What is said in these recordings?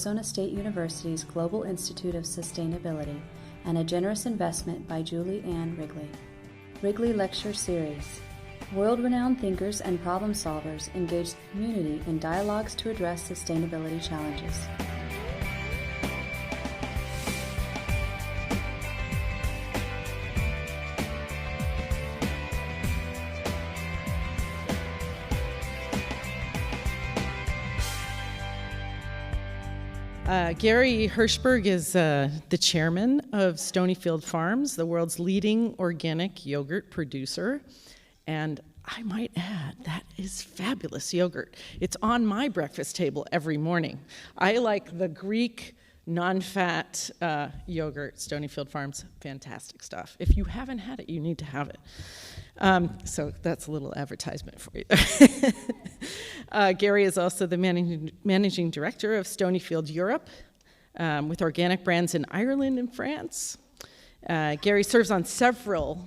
Arizona State University's Global Institute of Sustainability and a generous investment by Julie Ann Wrigley. Wrigley Lecture Series. World-renowned thinkers and problem solvers engage the community in dialogues to address sustainability challenges. Gary Hirshberg is the chairman of Stonyfield Farms, the world's leading organic yogurt producer. And I might add, that is fabulous yogurt. It's on my breakfast table every morning. I like the Greek non-fat yogurt, Stonyfield Farms, fantastic stuff. If you haven't had it, you need to have it. So that's a little advertisement for you. Gary is also the managing director of Stonyfield Europe, with organic brands in Ireland and France. Gary serves on several,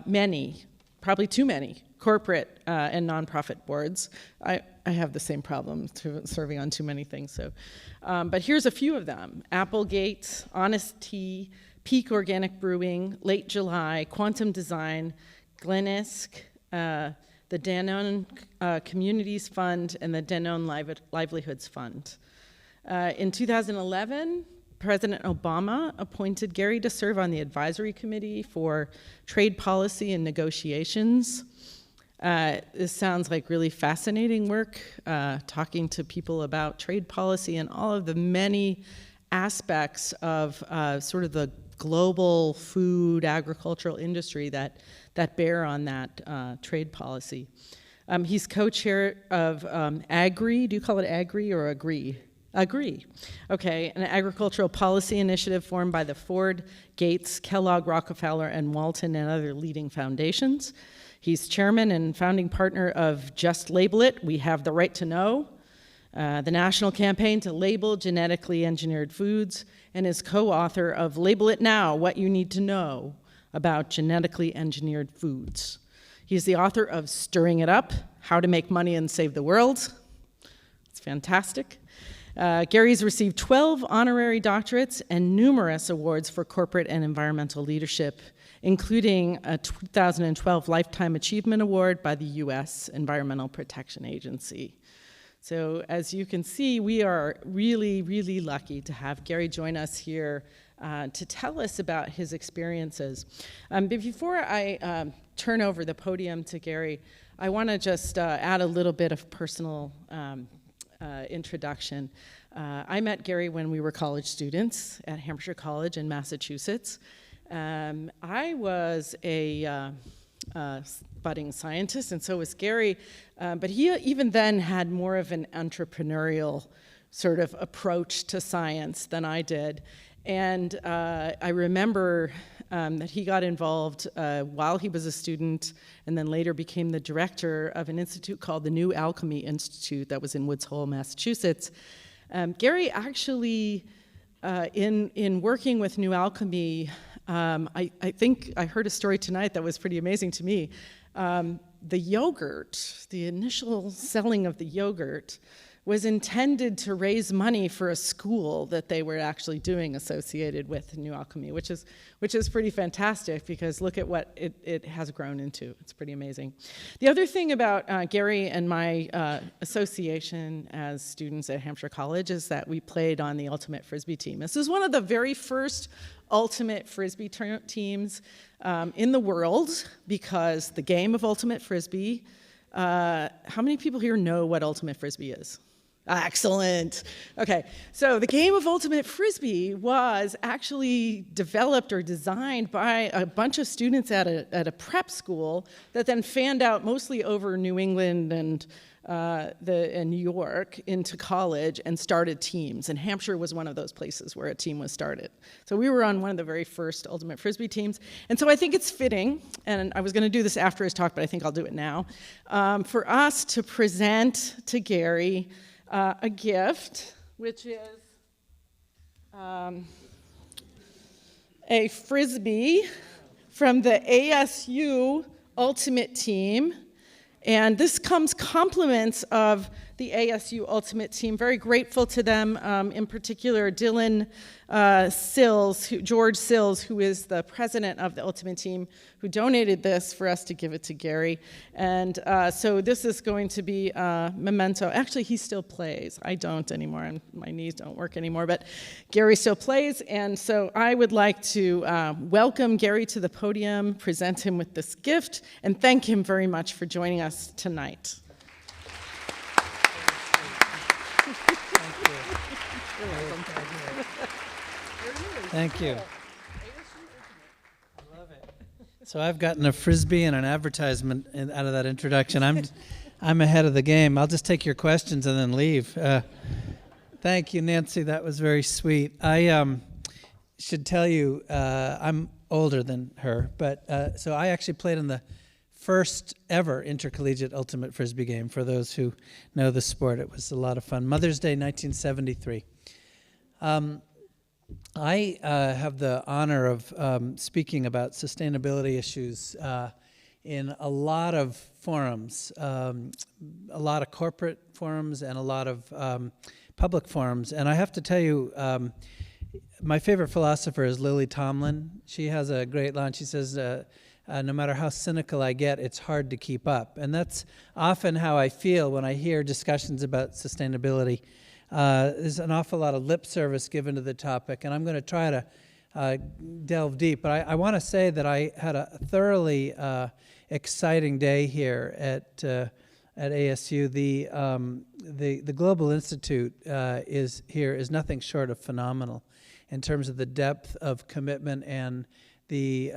many, probably too many, corporate and nonprofit boards. I have the same problem serving on too many things. So, but here's a few of them: Applegate, Honest Tea, Peak Organic Brewing, Late July, Quantum Design, Glenisk, the Danone Communities Fund, and the Danone Livelihoods Fund. In 2011, President Obama appointed Gary to serve on the advisory committee for trade policy and negotiations. This sounds like really fascinating work, talking to people about trade policy and all of the many aspects of sort of the global food agricultural industry that bear on that trade policy. He's co-chair of AGRI. Do you call it AGRI or AGRI? AGRI. Okay, an agricultural policy initiative formed by the Ford, Gates, Kellogg, Rockefeller, and Walton and other leading foundations. He's chairman and founding partner of Just Label It, We Have the Right to Know, the national campaign to label genetically engineered foods, and is co-author of Label It Now, What You Need to Know About Genetically Engineered Foods. He's the author of Stirring It Up, How to Make Money and Save the World. It's fantastic. Gary's received 12 honorary doctorates and numerous awards for corporate and environmental leadership, including a 2012 Lifetime Achievement Award by the U.S. Environmental Protection Agency. So as you can see, we are really, really lucky to have Gary join us here to tell us about his experiences. But before I turn over the podium to Gary, I want to just add a little bit of personal introduction. I met Gary when we were college students at Hampshire College in Massachusetts. I was a budding scientist, and so was Gary, but he even then had more of an entrepreneurial sort of approach to science than I did. And I remember that he got involved while he was a student and then later became the director of an institute called the New Alchemy Institute that was in Woods Hole, Massachusetts. Gary actually, in working with New Alchemy, I think I heard a story tonight that was pretty amazing to me. The yogurt, the initial selling of the yogurt, was intended to raise money for a school that they were actually doing associated with New Alchemy, which is pretty fantastic because look at what it has grown into. It's pretty amazing. The other thing about Gary and my association as students at Hampshire College is that we played on the Ultimate Frisbee team. This is one of the very first Ultimate Frisbee teams in the world because the game of Ultimate Frisbee, how many people here know what Ultimate Frisbee is? Excellent. Okay, so the game of Ultimate Frisbee was actually developed or designed by a bunch of students at a prep school that then fanned out mostly over New England and New York into college and started teams. And Hampshire was one of those places where a team was started. So we were on one of the very first Ultimate Frisbee teams. And so I think it's fitting, and I was going to do this after his talk, but I think I'll do it now, for us to present to Gary a gift, which is a Frisbee from the ASU Ultimate Team. And this comes compliments of the ASU Ultimate team. Very grateful to them, in particular Dylan George Sills, who is the president of the Ultimate team, who donated this for us to give it to Gary. And so this is going to be a memento. Actually, he still plays. I don't anymore, and my knees don't work anymore, but Gary still plays. And so I would like to welcome Gary to the podium, present him with this gift, and thank him very much for joining us tonight. Thank you. I love it. So I've gotten a Frisbee and an advertisement out of that introduction. I'm ahead of the game. I'll just take your questions and then leave. Thank you, Nancy. That was very sweet. I should tell you, I'm older than her, but so I actually played in the first ever intercollegiate ultimate Frisbee game. For those who know the sport, it was a lot of fun. Mother's Day, 1973. I have the honor of speaking about sustainability issues in a lot of forums, a lot of corporate forums and a lot of public forums. And I have to tell you, my favorite philosopher is Lily Tomlin. She has a great line. She says, no matter how cynical I get, it's hard to keep up. And that's often how I feel when I hear discussions about sustainability. There's an awful lot of lip service given to the topic, and I'm going to try to delve deep. But I want to say that I had a thoroughly exciting day here at ASU. The Global Institute is nothing short of phenomenal in terms of the depth of commitment and the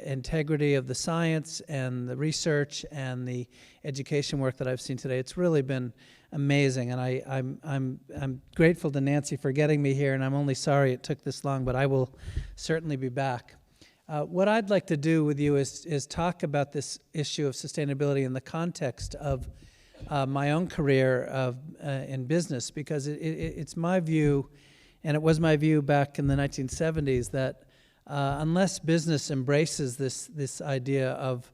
integrity of the science and the research and the education work that I've seen today. It's really been amazing, and I'm grateful to Nancy for getting me here, and I'm only sorry it took this long, but I will certainly be back. What I'd like to do with you is talk about this issue of sustainability in the context of my own career in business, because it's my view, and it was my view back in the 1970s, that unless business embraces this idea of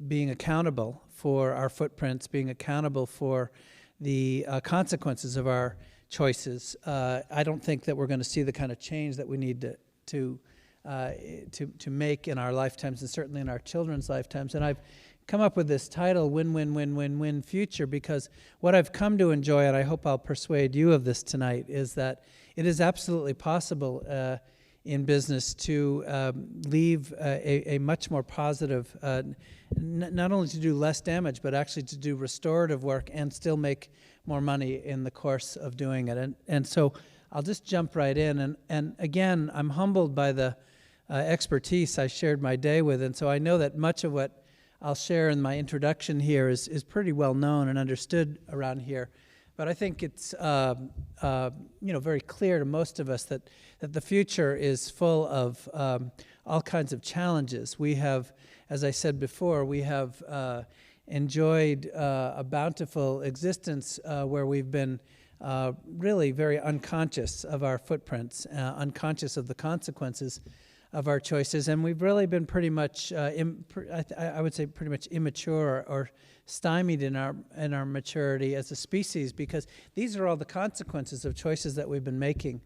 being accountable for our footprints, being accountable for the consequences of our choices, I don't think that we're going to see the kind of change that we need to make in our lifetimes, and certainly in our children's lifetimes. And I've come up with this title, Win-Win-Win-Win-Win Future, because what I've come to enjoy, and I hope I'll persuade you of this tonight, is that it is absolutely possible in business to leave a much more positive, not only to do less damage, but actually to do restorative work and still make more money in the course of doing it. And so I'll just jump right in. And again, I'm humbled by the expertise I shared my day with, and so I know that much of what I'll share in my introduction here is pretty well known and understood around here. But I think it's very clear to most of us that the future is full of all kinds of challenges. We have, as I said before, we have enjoyed a bountiful existence where we've been really very unconscious of our footprints, unconscious of the consequences of our choices, and we've really been pretty much, I would say, pretty much immature or stymied in our maturity as a species, because these are all the consequences of choices that we've been making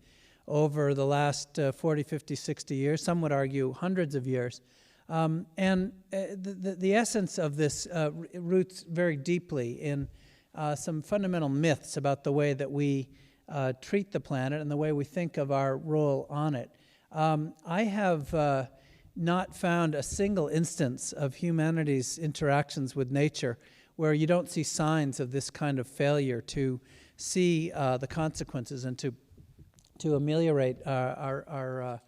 over the last 40, 50, 60 years. Some would argue hundreds of years. And the essence of this roots very deeply in some fundamental myths about the way that we treat the planet and the way we think of our role on it. I have not found a single instance of humanity's interactions with nature where you don't see signs of this kind of failure to see the consequences and to ameliorate our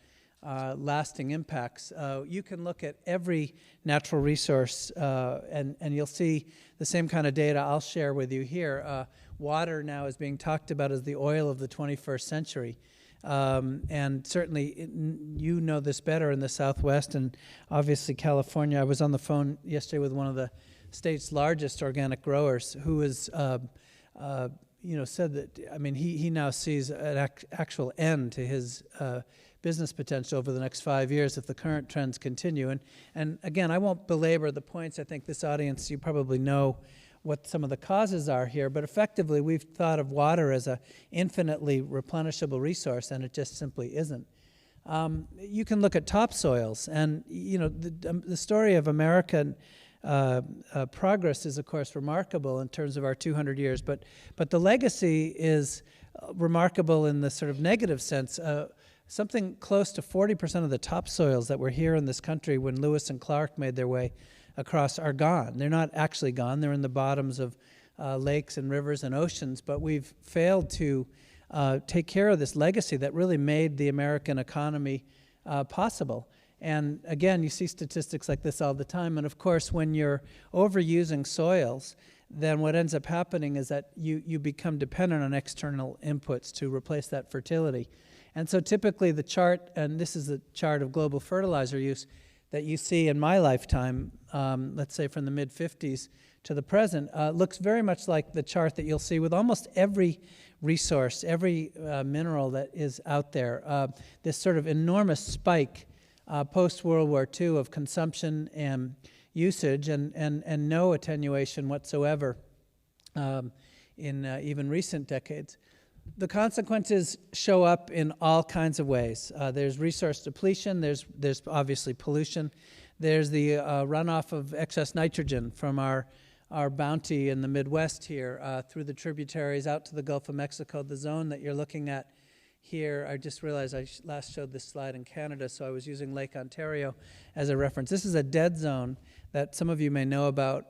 lasting impacts. You can look at every natural resource and you'll see the same kind of data I'll share with you here. Water now is being talked about as the oil of the 21st century. And certainly you know this better in the Southwest and obviously California. I was on the phone yesterday with one of the state's largest organic growers who has said that, I mean, he now sees an actual end to his business potential over the next 5 years if the current trends continue. And again, I won't belabor the points. I think this audience, you probably know what some of the causes are here, but effectively we've thought of water as a infinitely replenishable resource, and it just simply isn't. You can look at topsoils, and the story of American progress is, of course, remarkable in terms of our 200 years, but the legacy is remarkable in the sort of negative sense. Something close to 40% of the topsoils that were here in this country when Lewis and Clark made their way across are gone. They're not actually gone. They're in the bottoms of lakes and rivers and oceans, but we've failed to take care of this legacy that really made the American economy possible. And again, you see statistics like this all the time. And of course, when you're overusing soils, then what ends up happening is that you become dependent on external inputs to replace that fertility. And so typically the chart, and this is the chart of global fertilizer use that you see in my lifetime, let's say from the mid-50s to the present, looks very much like the chart that you'll see with almost every resource, every mineral that is out there. This sort of enormous spike post-World War II of consumption and usage and no attenuation whatsoever in even recent decades. The consequences show up in all kinds of ways. There's resource depletion, there's obviously pollution, there's the runoff of excess nitrogen from our bounty in the Midwest here through the tributaries out to the Gulf of Mexico. The zone that you're looking at here, I just realized I last showed this slide in Canada, so I was using Lake Ontario as a reference. This is a dead zone that some of you may know about.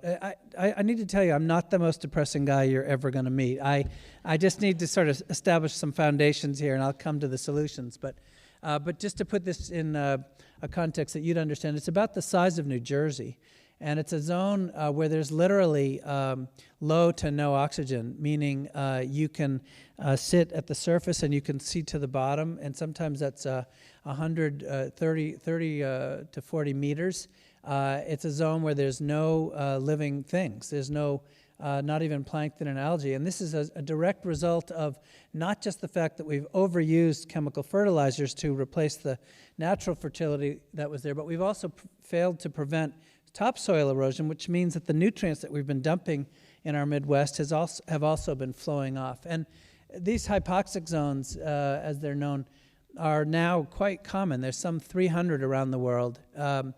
I need to tell you, I'm not the most depressing guy you're ever going to meet. I just need to sort of establish some foundations here, and I'll come to the solutions. But just to put this in a context that you'd understand, it's about the size of New Jersey. And it's a zone where there's literally low to no oxygen, meaning you can sit at the surface and you can see to the bottom, and sometimes that's 130 to 40 meters. It's a zone where there's no living things. There's no, not even plankton and algae. And this is a direct result of not just the fact that we've overused chemical fertilizers to replace the natural fertility that was there, but we've also failed to prevent topsoil erosion, which means that the nutrients that we've been dumping in our Midwest have also been flowing off. And these hypoxic zones, as they're known, are now quite common. There's some 300 around the world. The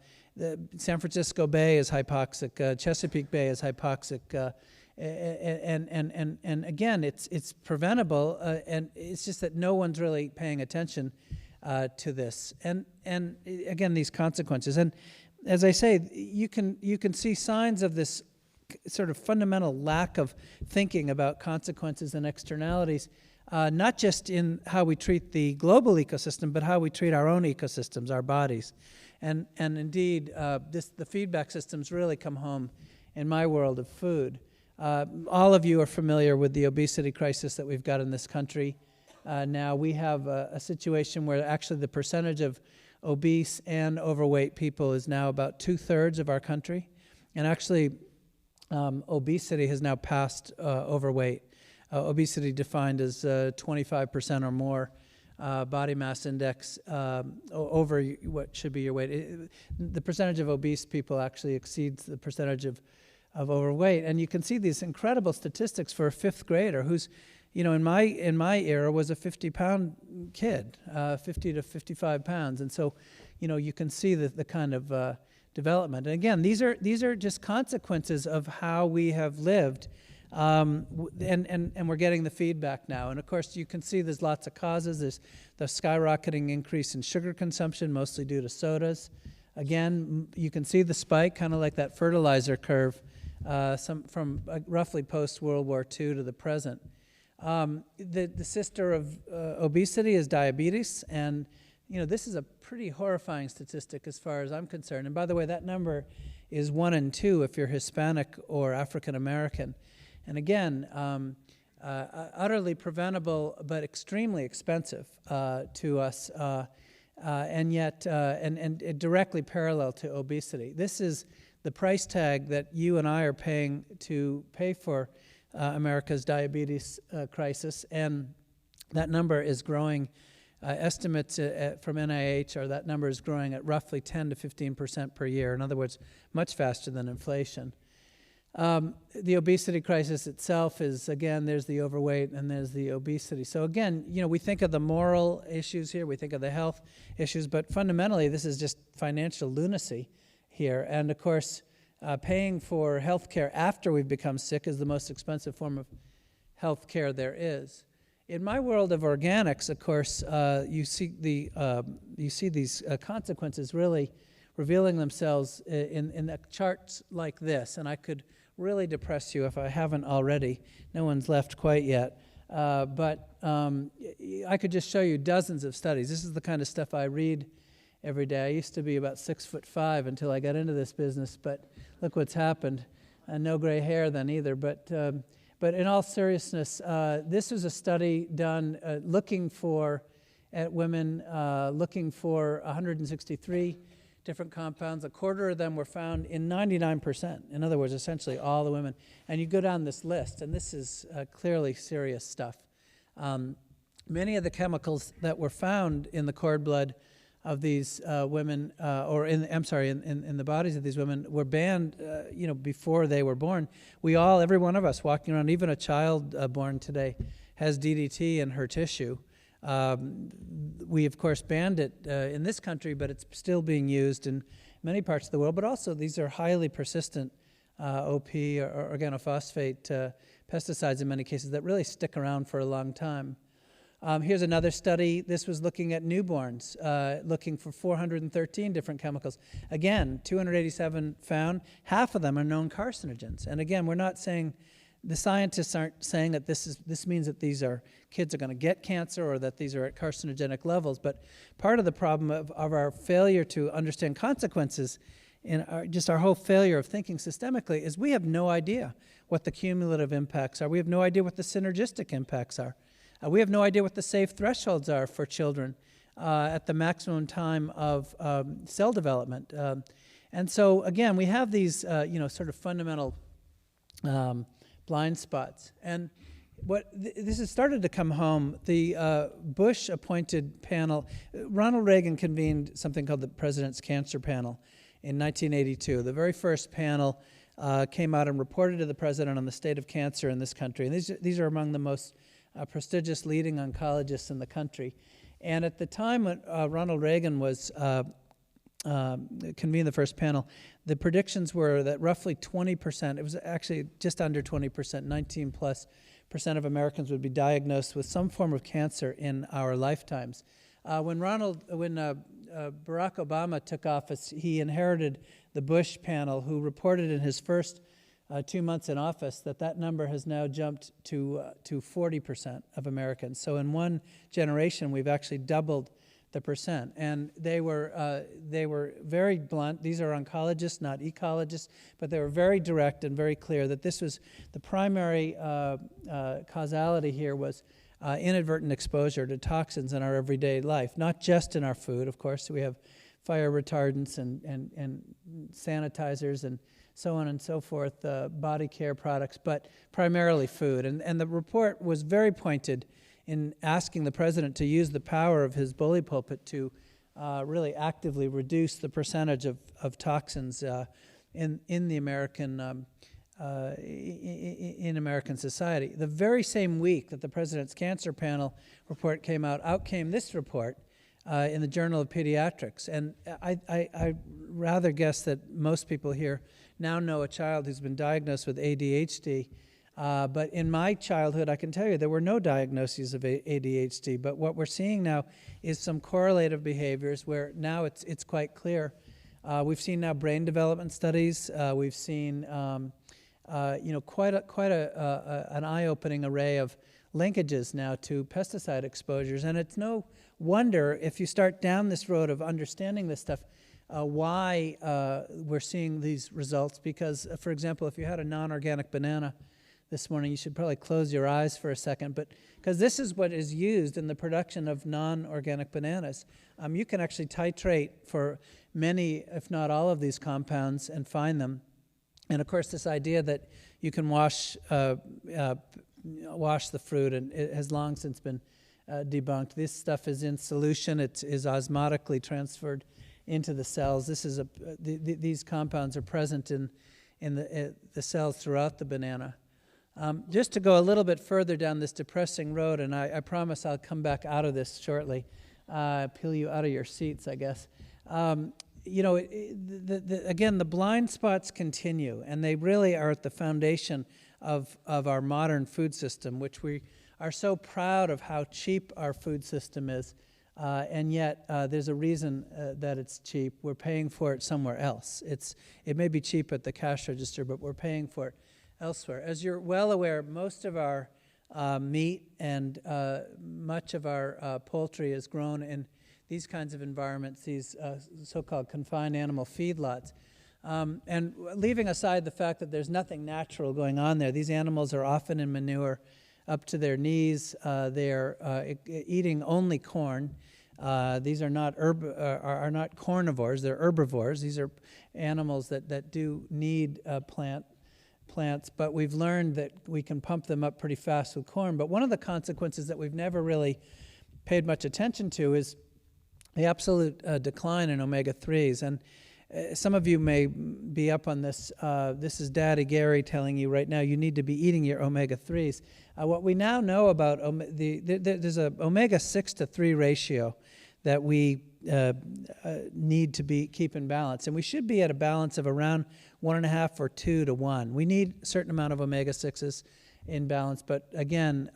San Francisco Bay is hypoxic. Chesapeake Bay is hypoxic. And again, it's preventable, and it's just that no one's really paying attention to this. And again, these consequences. And as I say, you can see signs of this sort of fundamental lack of thinking about consequences and externalities, not just in how we treat the global ecosystem, but how we treat our own ecosystems, our bodies. And indeed, the feedback systems really come home in my world of food. All of you are familiar with the obesity crisis that we've got in this country. Now we have a situation where actually the percentage of obese and overweight people is now about 2/3 of our country. And actually, obesity has now passed overweight. Obesity defined as 25% or more body mass index over what should be your weight. The percentage of obese people actually exceeds the percentage of overweight. And you can see these incredible statistics for a fifth grader who's, in my era was a 50-pound kid, 50 to 55 pounds. And so, you can see the kind of development. And again, these are just consequences of how we have lived, and we're getting the feedback now. And of course, you can see there's lots of causes. There's the skyrocketing increase in sugar consumption, mostly due to sodas. Again, you can see the spike, kind of like that fertilizer curve, from roughly post-World War II to the present. The sister of obesity is diabetes, and this is a pretty horrifying statistic as far as I'm concerned. And by the way, that number is 1 in 2 if you're Hispanic or African American. And again, utterly preventable but extremely expensive to us, and yet and directly parallel to obesity. This is the price tag that you and I are paying to pay for America's diabetes crisis, and that number is growing. Estimates from NIH are that number is growing at roughly 10 to 15% per year. In other words, much faster than inflation. The obesity crisis itself is, again, there's the overweight and there's the obesity. So again, we think of the moral issues here, we think of the health issues, but fundamentally this is just financial lunacy here. And of course, paying for health care after we've become sick is the most expensive form of health care there is. In my world of organics, of course, you see these consequences really revealing themselves in charts like this, and I could really depress you if I haven't already. No one's left quite yet. But I could just show you dozens of studies. This is the kind of stuff I read every day. I used to be about 6'5" until I got into this business, but look what's happened. No gray hair then either. But in all seriousness, this was a study done looking at women, looking for 163 different compounds. A quarter of them were found in 99%. In other words, essentially all the women. And you go down this list, and this is clearly serious stuff. Many of the chemicals that were found in the cord blood of these women, in the bodies of these women, were banned, before they were born. Every one of us walking around, even a child born today, has DDT in her tissue. We, of course, banned it in this country, but it's still being used in many parts of the world. But also, these are highly persistent OP or organophosphate pesticides in many cases that really stick around for a long time. Here's another study. This was looking at newborns, looking for 413 different chemicals. Again, 287 found. Half of them are known carcinogens. And again, we're not saying, the scientists aren't saying that this means that kids are going to get cancer or that these are at carcinogenic levels, but part of the problem of our failure to understand consequences and our whole failure of thinking systemically is we have no idea what the cumulative impacts are. We have no idea what the synergistic impacts are. We have no idea what the safe thresholds are for children at the maximum time of cell development. And so, again, we have these, sort of fundamental blind spots. And this has started to come home. The Bush-appointed panel, Ronald Reagan convened something called the President's Cancer Panel in 1982. The very first panel came out and reported to the president on the state of cancer in this country. And these are among the most prestigious leading oncologists in the country. And at the time when Ronald Reagan was convened the first panel, the predictions were that roughly 20%, it was actually just under 20%, 19+% of Americans would be diagnosed with some form of cancer in our lifetimes. When Barack Obama took office, he inherited the Bush panel, who reported in his first 2 months in office that number has now jumped to 40% of Americans. So in one generation, we've actually doubled the percent. And they were very blunt. These are oncologists, not ecologists, but they were very direct and very clear that this was the primary causality here was inadvertent exposure to toxins in our everyday life, not just in our food. Of course, we have fire retardants and sanitizers and so on and so forth, body care products, but primarily food. And the report was very pointed in asking the president to use the power of his bully pulpit to really actively reduce the percentage of toxins in the American in American society. The very same week that the President's Cancer Panel report came out came this report in the Journal of Pediatrics. And I rather guess that most people here now know a child who's been diagnosed with ADHD. But in my childhood, I can tell you there were no diagnoses of ADHD. But what we're seeing now is some correlative behaviors where now it's quite clear. We've seen now brain development studies. We've seen quite an eye-opening array of linkages now to pesticide exposures. And it's no wonder if you start down this road of understanding this stuff, why we're seeing these results. Because, for example, if you had a non-organic banana this morning, you should probably close your eyes for a second, but because this is what is used in the production of non-organic bananas. You can actually titrate for many, if not all, of these compounds and find them. And of course, this idea that you can wash the fruit, and it has long since been debunked. This stuff is in solution. It is osmotically transferred into the cells. This is these compounds are present in in the cells throughout the banana. Just to go a little bit further down this depressing road, and I promise I'll come back out of this shortly, peel you out of your seats, I guess. Again, the blind spots continue, and they really are at the foundation of our modern food system, which we are so proud of how cheap our food system is, and yet there's a reason that it's cheap. We're paying for it somewhere else. It may be cheap at the cash register, but we're paying for it elsewhere. As you're well aware, most of our meat and much of our poultry is grown in these kinds of environments, these so-called confined animal feedlots. And leaving aside the fact that there's nothing natural going on there, these animals are often in manure up to their knees. They're eating only corn. These are not not carnivores, they're herbivores. These are animals that do need plants, but we've learned that we can pump them up pretty fast with corn. But one of the consequences that we've never really paid much attention to is the absolute decline in omega-3s. And some of you may be up on this. This is Daddy Gary telling you right now you need to be eating your omega-3s. What we now know about there's a omega-6 to 3 ratio that we need to keep in balance, and we should be at a balance of around 1.5 or 2 to 1. We need a certain amount of omega-6s in balance, but again,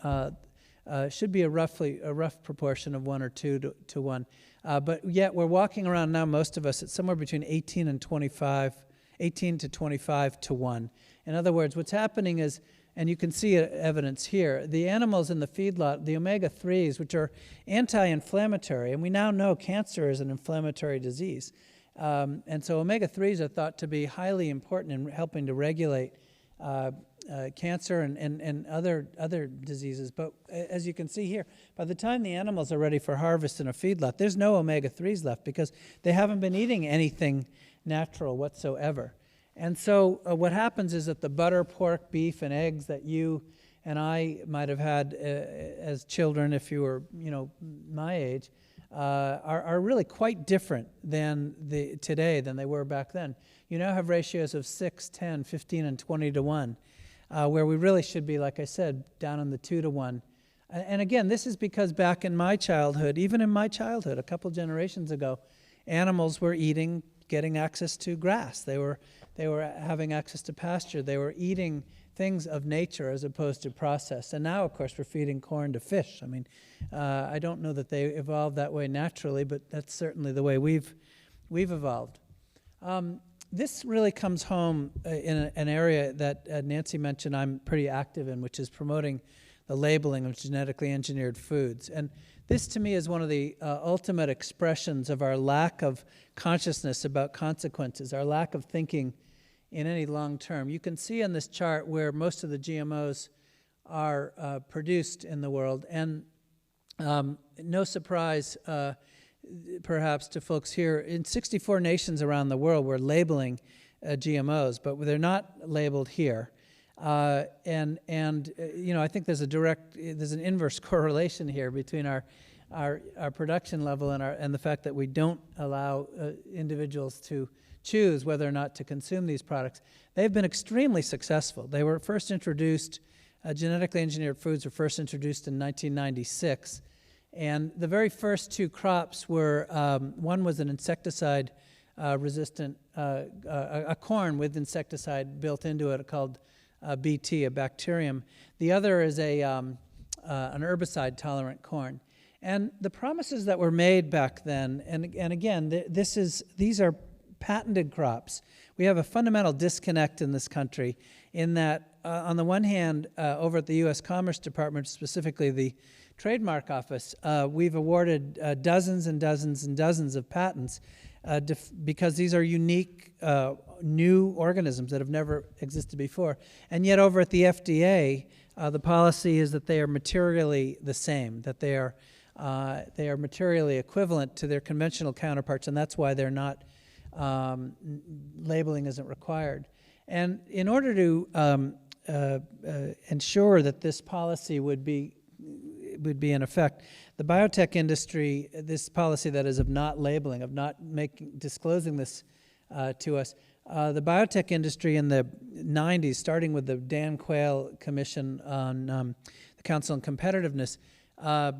should be a rough proportion of 1 or 2 to 1. But yet we're walking around now, most of us, at somewhere between 18 to 25 to 1. In other words, what's happening is, and you can see evidence here, the animals in the feedlot, the omega-3s, which are anti-inflammatory, and we now know cancer is an inflammatory disease. And so omega-3s are thought to be highly important in helping to regulate cancer and other diseases. But as you can see here, by the time the animals are ready for harvest in a feedlot, there's no omega-3s left because they haven't been eating anything natural whatsoever. And so what happens is that the butter, pork, beef, and eggs that you and I might have had as children, if you were, my age, are really quite different today than they were back then. You now have ratios of 6, 10, 15, and 20 to 1, where we really should be, like I said, down in the 2 to 1. And again, this is because back in my childhood, even in my childhood, a couple generations ago, animals were getting access to grass. They were having access to pasture. They were eating things of nature as opposed to processed. And now, of course, we're feeding corn to fish. I mean, I don't know that they evolved that way naturally, but that's certainly the way we've evolved. This really comes home in an area that Nancy mentioned I'm pretty active in, which is promoting the labeling of genetically engineered foods. And this, to me, is one of the ultimate expressions of our lack of consciousness about consequences, our lack of thinking in any long term. You can see on this chart where most of the GMOs are produced in the world. And no surprise, perhaps, to folks here, in 64 nations around the world, we're labeling GMOs, but they're not labeled here. I think there's an inverse correlation here between our production level and the fact that we don't allow individuals to choose whether or not to consume these products. They've been extremely successful. They were first introduced, genetically engineered foods were first introduced in 1996, and the very first 2 crops were, one was an insecticide resistant, a corn with insecticide built into it called Bt, a bacterium. The other is an herbicide-tolerant corn. And the promises that were made back then, and again, these are patented crops. We have a fundamental disconnect in this country in that, on the one hand, over at the U.S. Commerce Department, specifically the Trademark Office, we've awarded dozens and dozens and dozens of patents because these are unique new organisms that have never existed before. And yet over at the FDA, the policy is that they are materially the same, that they are materially equivalent to their conventional counterparts, and that's why they're not labeling isn't required. And in order to ensure that this policy would be in effect, the biotech industry, this policy that is of not labeling, of not disclosing this to us, the biotech industry in the 90s, starting with the Dan Quayle Commission on the Council on Competitiveness,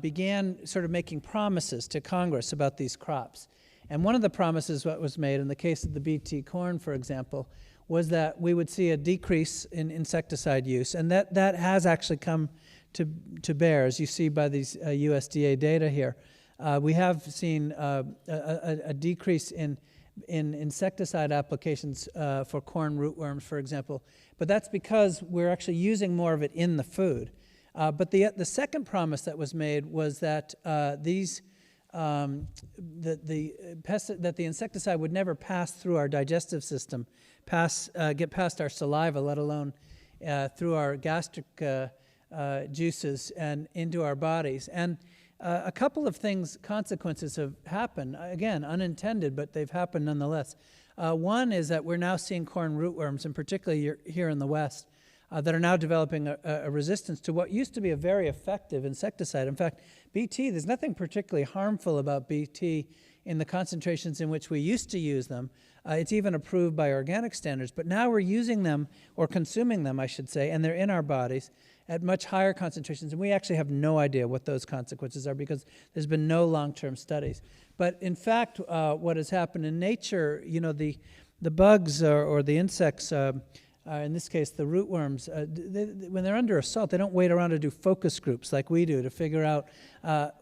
began sort of making promises to Congress about these crops. And one of the promises that was made in the case of the BT corn, for example, was that we would see a decrease in insecticide use. And that has actually come to bear, as you see by these USDA data here. We have seen a decrease in insecticide applications for corn rootworms, for example. But that's because we're actually using more of it in the food. But the second promise that was made was that that the insecticide would never pass through our digestive system, get past our saliva, let alone through our gastric juices and into our bodies. And a couple of consequences have happened, again, unintended, but they've happened nonetheless. One is that we're now seeing corn rootworms, and particularly here in the West, that are now developing a resistance to what used to be a very effective insecticide. In fact, BT, there's nothing particularly harmful about BT in the concentrations in which we used to use them. It's even approved by organic standards, but now we're using them, or consuming them, I should say, and they're in our bodies at much higher concentrations, and we actually have no idea what those consequences are because there's been no long-term studies. But in fact, what has happened in nature, the bugs or the insects, in this case, the rootworms, when they're under assault, they don't wait around to do focus groups like we do to figure out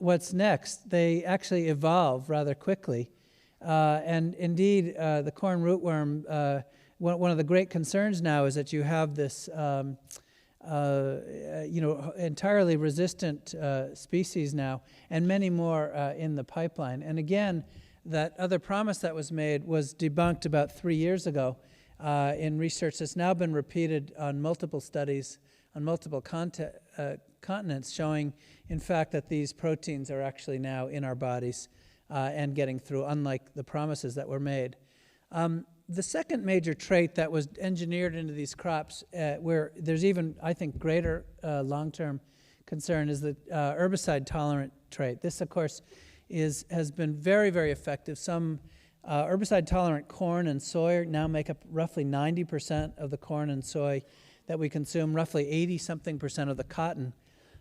what's next. They actually evolve rather quickly. And indeed, the corn rootworm, one of the great concerns now is that you have this entirely resistant species now, and many more in the pipeline. And again, that other promise that was made was debunked about 3 years ago. In research that's now been repeated on multiple studies on multiple continents, showing, in fact, that these proteins are actually now in our bodies and getting through, unlike the promises that were made. The second major trait that was engineered into these crops, where there's even, I think, greater long-term concern, is the herbicide-tolerant trait. This, of course, has been very, very effective. Some herbicide-tolerant corn and soy now make up roughly 90% of the corn and soy that we consume, roughly 80-something% of the cotton.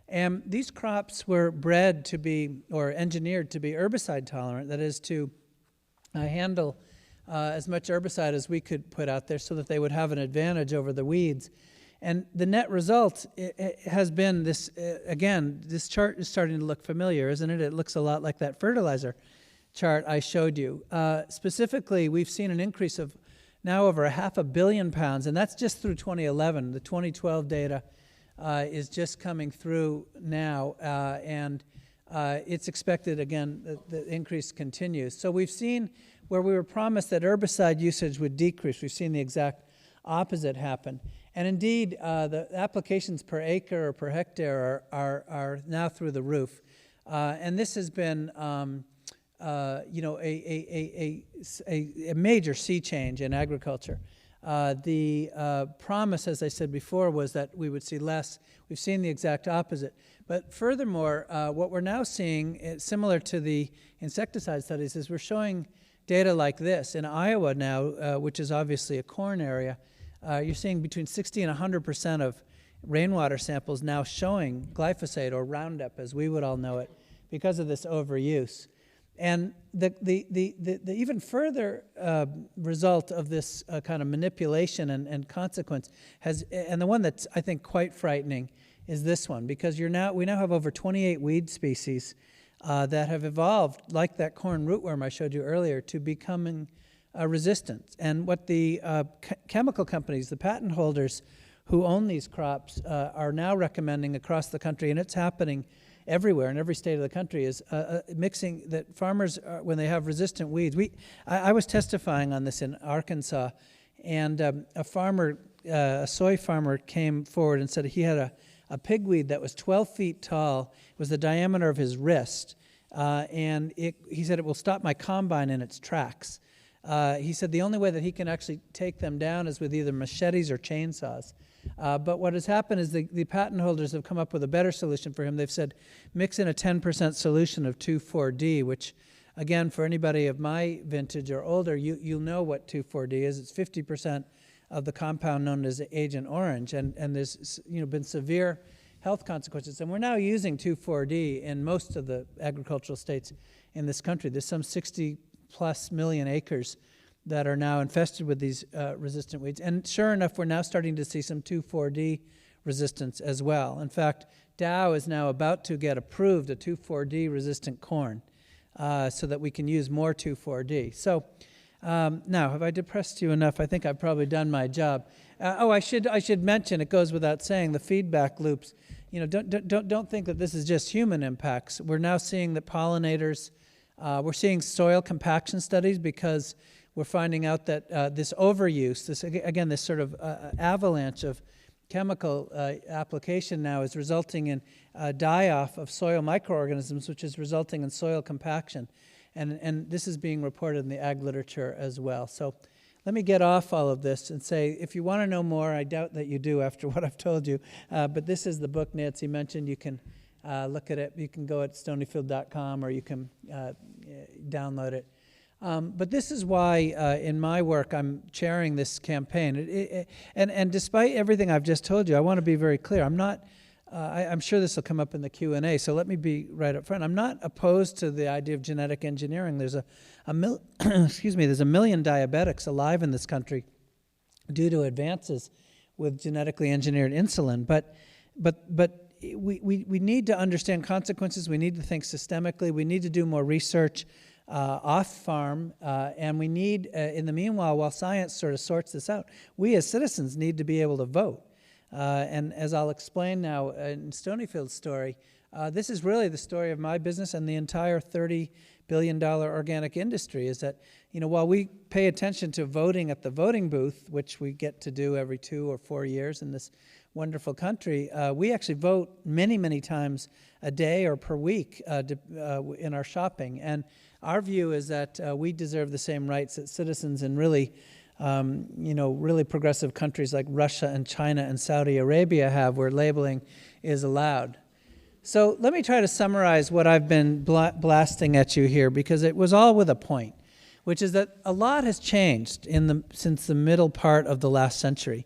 And these crops were bred to be, or engineered to be herbicide-tolerant, that is to handle as much herbicide as we could put out there so that they would have an advantage over the weeds. And the net result has been this, again, this chart is starting to look familiar, isn't it? It looks a lot like that fertilizer chart I showed you. Specifically, we've seen an increase of now over 500 million pounds, and that's just through 2011. The 2012 data is just coming through now, and it's expected, again, that the increase continues. So we've seen where we were promised that herbicide usage would decrease. We've seen the exact opposite happen. And indeed, the applications per acre or per hectare are now through the roof. And this has been a major sea change in agriculture. The promise, as I said before, was that we would see less. We've seen the exact opposite. But furthermore, what we're now seeing, similar to the insecticide studies, is we're showing data like this. In Iowa now, which is obviously a corn area, you're seeing between 60 and 100% of rainwater samples now showing glyphosate, or Roundup as we would all know it, because of this overuse. And the even further result of this kind of manipulation and consequence and the one that's, I think, quite frightening, is this one, because we now have over 28 weed species that have evolved, like that corn rootworm I showed you earlier, to becoming resistant. And what the chemical companies, the patent holders who own these crops, are now recommending across the country, and it's happening everywhere in every state of the country, is mixing that farmers, when they have resistant weeds. I was testifying on this in Arkansas, and a soy farmer came forward and said he had a pigweed that was 12 feet tall. It was the diameter of his wrist, and he said, it will stop my combine in its tracks. He said the only way that he can actually take them down is with either machetes or chainsaws. But what has happened is the patent holders have come up with a better solution for him. They've said mix in a 10% solution of 2,4-D, which again, for anybody of my vintage or older, you'll know what 2,4-D is. It's 50% of the compound known as Agent Orange, and there's been severe health consequences. And we're now using 2,4-D in most of the agricultural states in this country. There's some 60+ million acres that are now infested with these resistant weeds. And sure enough, we're now starting to see some 2,4-D resistance as well. In fact, Dow is now about to get approved a 2,4-D resistant corn so that we can use more 2,4-D. So now, have I depressed you enough? I think I've probably done my job. I should mention, it goes without saying, the feedback loops. Don't think that this is just human impacts. We're now seeing that pollinators, we're seeing soil compaction studies because we're finding out that this overuse, this sort of avalanche of chemical application now is resulting in die-off of soil microorganisms, which is resulting in soil compaction. And this is being reported in the ag literature as well. So let me get off all of this and say, if you want to know more, I doubt that you do after what I've told you, but this is the book Nancy mentioned. You can look at it. You can go at stonyfield.com or you can download it. But this is why in my work I'm chairing this campaign. And despite everything I've just told you, I want to be very clear. I'm sure this will come up in the Q&A, so let me be right up front. I'm not opposed to the idea of genetic engineering. There's there's 1 million diabetics alive in this country due to advances with genetically engineered insulin. But we need to understand consequences. We need to think systemically. We need to do more research off-farm, and we need, in the meanwhile, while science sort of sorts this out, we as citizens need to be able to vote. And as I'll explain now in Stonyfield's story, this is really the story of my business and the entire $30 billion organic industry, is that, while we pay attention to voting at the voting booth, which we get to do every 2 or 4 years in this wonderful country, we actually vote many, many times a day or per week in our shopping. And our view is that we deserve the same rights that citizens in really progressive countries like Russia and China and Saudi Arabia have, where labeling is allowed. So let me try to summarize what I've been blasting at you here, because it was all with a point, which is that a lot has changed since the middle part of the last century.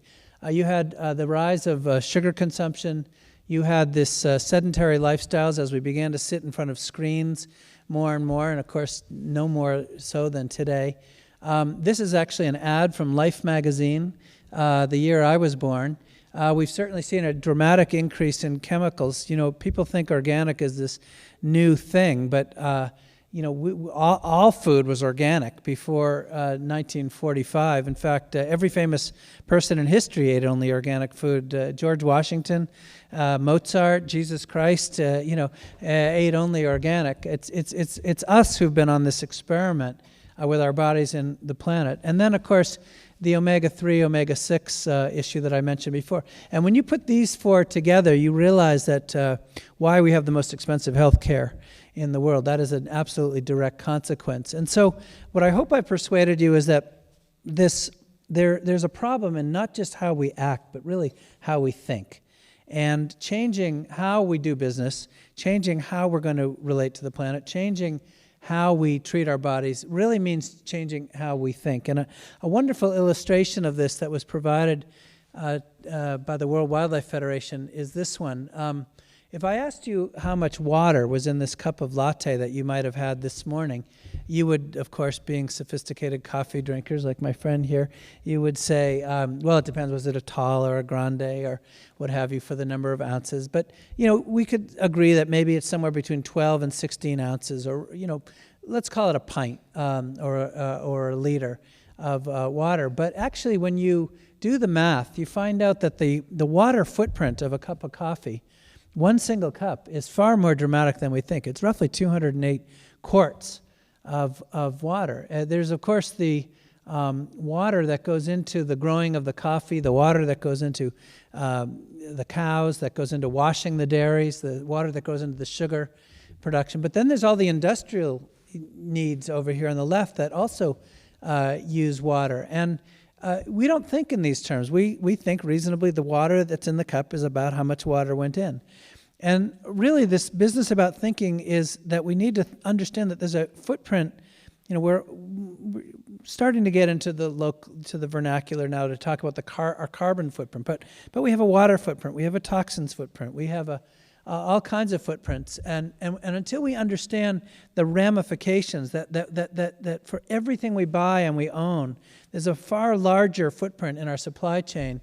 You had the rise of sugar consumption. You had this sedentary lifestyles as we began to sit in front of screens more and more, and of course no more so than today. This is actually an ad from Life magazine, the year I was born. We've certainly seen a dramatic increase in chemicals. People think organic is this new thing, but all food was organic before 1945. In fact, every famous person in history ate only organic food. George Washington, Mozart, Jesus Christ, ate only organic. It's us who've been on this experiment with our bodies and the planet. And then, of course, the omega-3, omega-6 issue that I mentioned before. And when you put these 4 together, you realize that why we have the most expensive health care in the world. That is an absolutely direct consequence. And so what I hope I persuaded you is that there's a problem in not just how we act, but really how we think. And changing how we do business, changing how we're going to relate to the planet, changing how we treat our bodies really means changing how we think. And a wonderful illustration of this that was provided by the World Wildlife Federation is this one. If I asked you how much water was in this cup of latte that you might have had this morning, you would, of course, being sophisticated coffee drinkers like my friend here, you would say, well, it depends. Was it a tall or a grande or what have you for the number of ounces? But, we could agree that maybe it's somewhere between 12 and 16 ounces or, let's call it a pint or a liter of water. But actually, when you do the math, you find out that the water footprint of a cup of coffee, one single cup, is far more dramatic than we think. It's roughly 208 quarts of water. There's, of course, the water that goes into the growing of the coffee, the water that goes into the cows, that goes into washing the dairies, the water that goes into the sugar production. But then there's all the industrial needs over here on the left that also use water. And we don't think in these terms. We think reasonably the water that's in the cup is about how much water went in. And really, this business about thinking is that we need to understand that there's a footprint. We're starting to get into the vernacular now to talk about our carbon footprint. But we have a water footprint. We have a toxins footprint. We have all kinds of footprints. And until we understand the ramifications that for everything we buy and we own, there's a far larger footprint in our supply chain.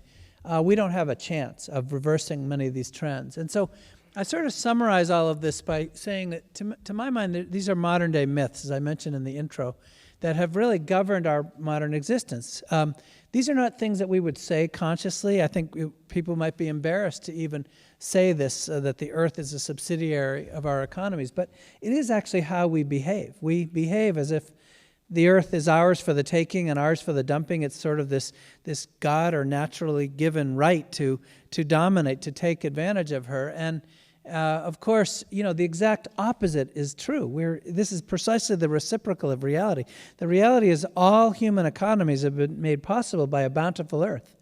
We don't have a chance of reversing many of these trends. And so I sort of summarize all of this by saying that, to my mind, these are modern-day myths, as I mentioned in the intro, that have really governed our modern existence. These are not things that we would say consciously. I think people might be embarrassed to even say this, that the earth is a subsidiary of our economies, but it is actually how we behave. We behave as if the earth is ours for the taking and ours for the dumping. It's sort of this God or naturally given right to dominate, to take advantage of her. And of course, the exact opposite is true. This is precisely the reciprocal of reality. The reality is all human economies have been made possible by a bountiful earth.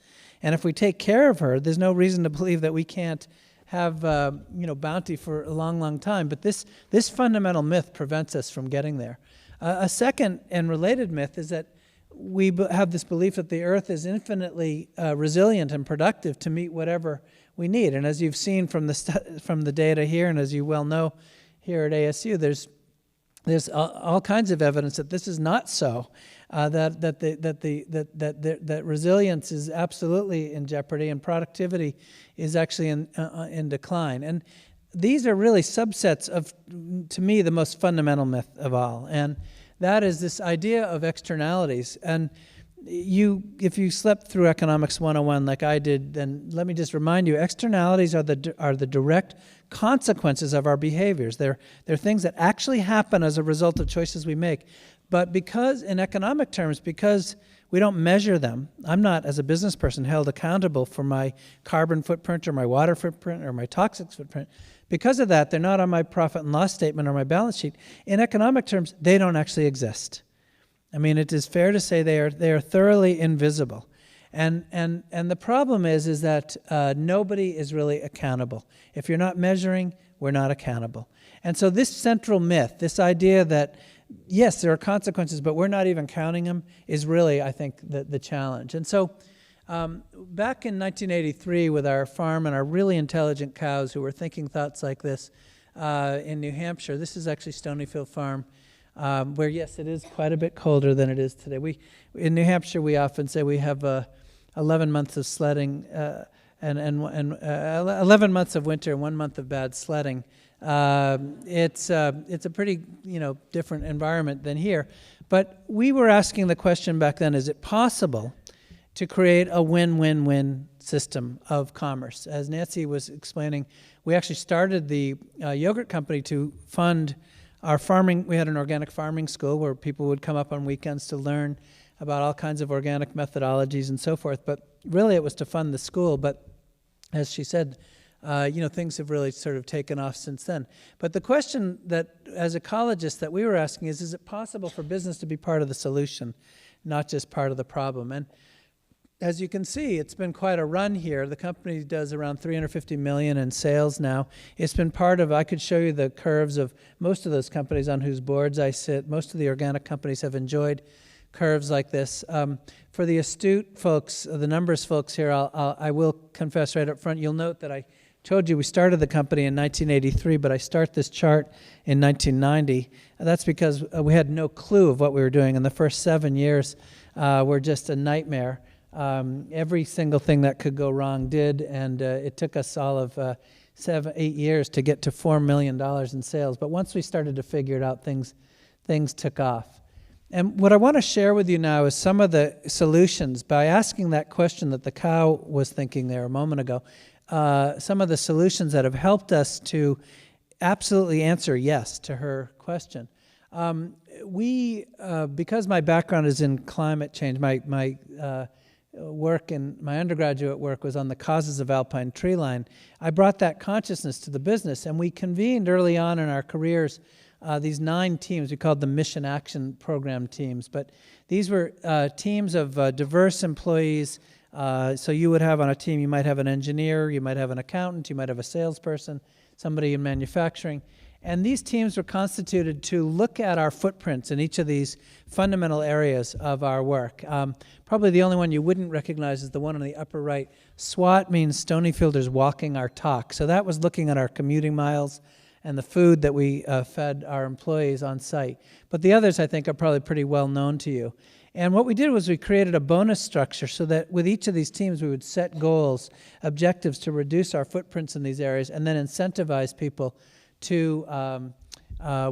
And if we take care of her, there's no reason to believe that we can't have bounty for a long, long time. But this fundamental myth prevents us from getting there. A second and related myth is that we have this belief that the earth is infinitely resilient and productive to meet whatever we need. And as you've seen from the data here, and as you well know here at ASU, there's all kinds of evidence that this is not so. That resilience is absolutely in jeopardy, and productivity is actually in decline. And these are really subsets of, to me, the most fundamental myth of all, and that is this idea of externalities. And if you slept through Economics 101 like I did, then let me just remind you, externalities are the direct consequences of our behaviors. They're things that actually happen as a result of choices we make. But because, in economic terms, because we don't measure them, I'm not, as a business person, held accountable for my carbon footprint or my water footprint or my toxics footprint. Because of that, they're not on my profit and loss statement or my balance sheet. In economic terms, they don't actually exist. I mean, it is fair to say they are thoroughly invisible. And the problem is that nobody is really accountable. If you're not measuring, we're not accountable. And so this central myth, this idea that, yes, there are consequences, but we're not even counting them, is really, I think, the challenge. And so back in 1983, with our farm and our really intelligent cows who were thinking thoughts like this in New Hampshire, this is actually Stonyfield Farm, where, yes, it is quite a bit colder than it is today. In New Hampshire, we often say we have 11 months of sledding and 11 months of winter and 1 month of bad sledding. It's a pretty different environment than here. But we were asking the question back then: is it possible to create a win-win-win system of commerce? As Nancy was explaining, we actually started the yogurt company to fund our farming. We had an organic farming school where people would come up on weekends to learn about all kinds of organic methodologies and so forth. But really, it was to fund the school. But as she said, things have really sort of taken off since then. But the question that, as ecologists, that we were asking is it possible for business to be part of the solution, not just part of the problem? And as you can see, it's been quite a run here. The company does around $350 million in sales now. It's been part of, I could show you the curves of most of those companies on whose boards I sit. Most of the organic companies have enjoyed curves like this. For the astute folks, the numbers folks here, I will confess right up front, you'll note that I told you we started the company in 1983, but I start this chart in 1990. And that's because we had no clue of what we were doing, and the first 7 years were just a nightmare. Every single thing that could go wrong did, and it took us all of 8 years to get to $4 million in sales. But once we started to figure it out, things took off. And what I want to share with you now is some of the solutions. By asking that question that the cow was thinking there a moment ago, some of the solutions that have helped us to absolutely answer yes to her question. Because my background is in climate change, my work and my undergraduate work was on the causes of alpine tree line, I brought that consciousness to the business, and we convened early on in our careers these 9 teams. We called them Mission Action Program teams, but these were teams of diverse employees. So you would have on a team, you might have an engineer, you might have an accountant, you might have a salesperson. somebody in manufacturing. And these teams were constituted to look at our footprints in each of these fundamental areas of our work. Probably the only one you wouldn't recognize is the one on the upper right. SWAT means Stonyfielders Walking Our Talk. So that was looking at our commuting miles and the food that we fed our employees on site. But the others, I think, are probably pretty well known to you. And what we did was we created a bonus structure so that with each of these teams we would set goals, objectives to reduce our footprints in these areas, and then incentivize people to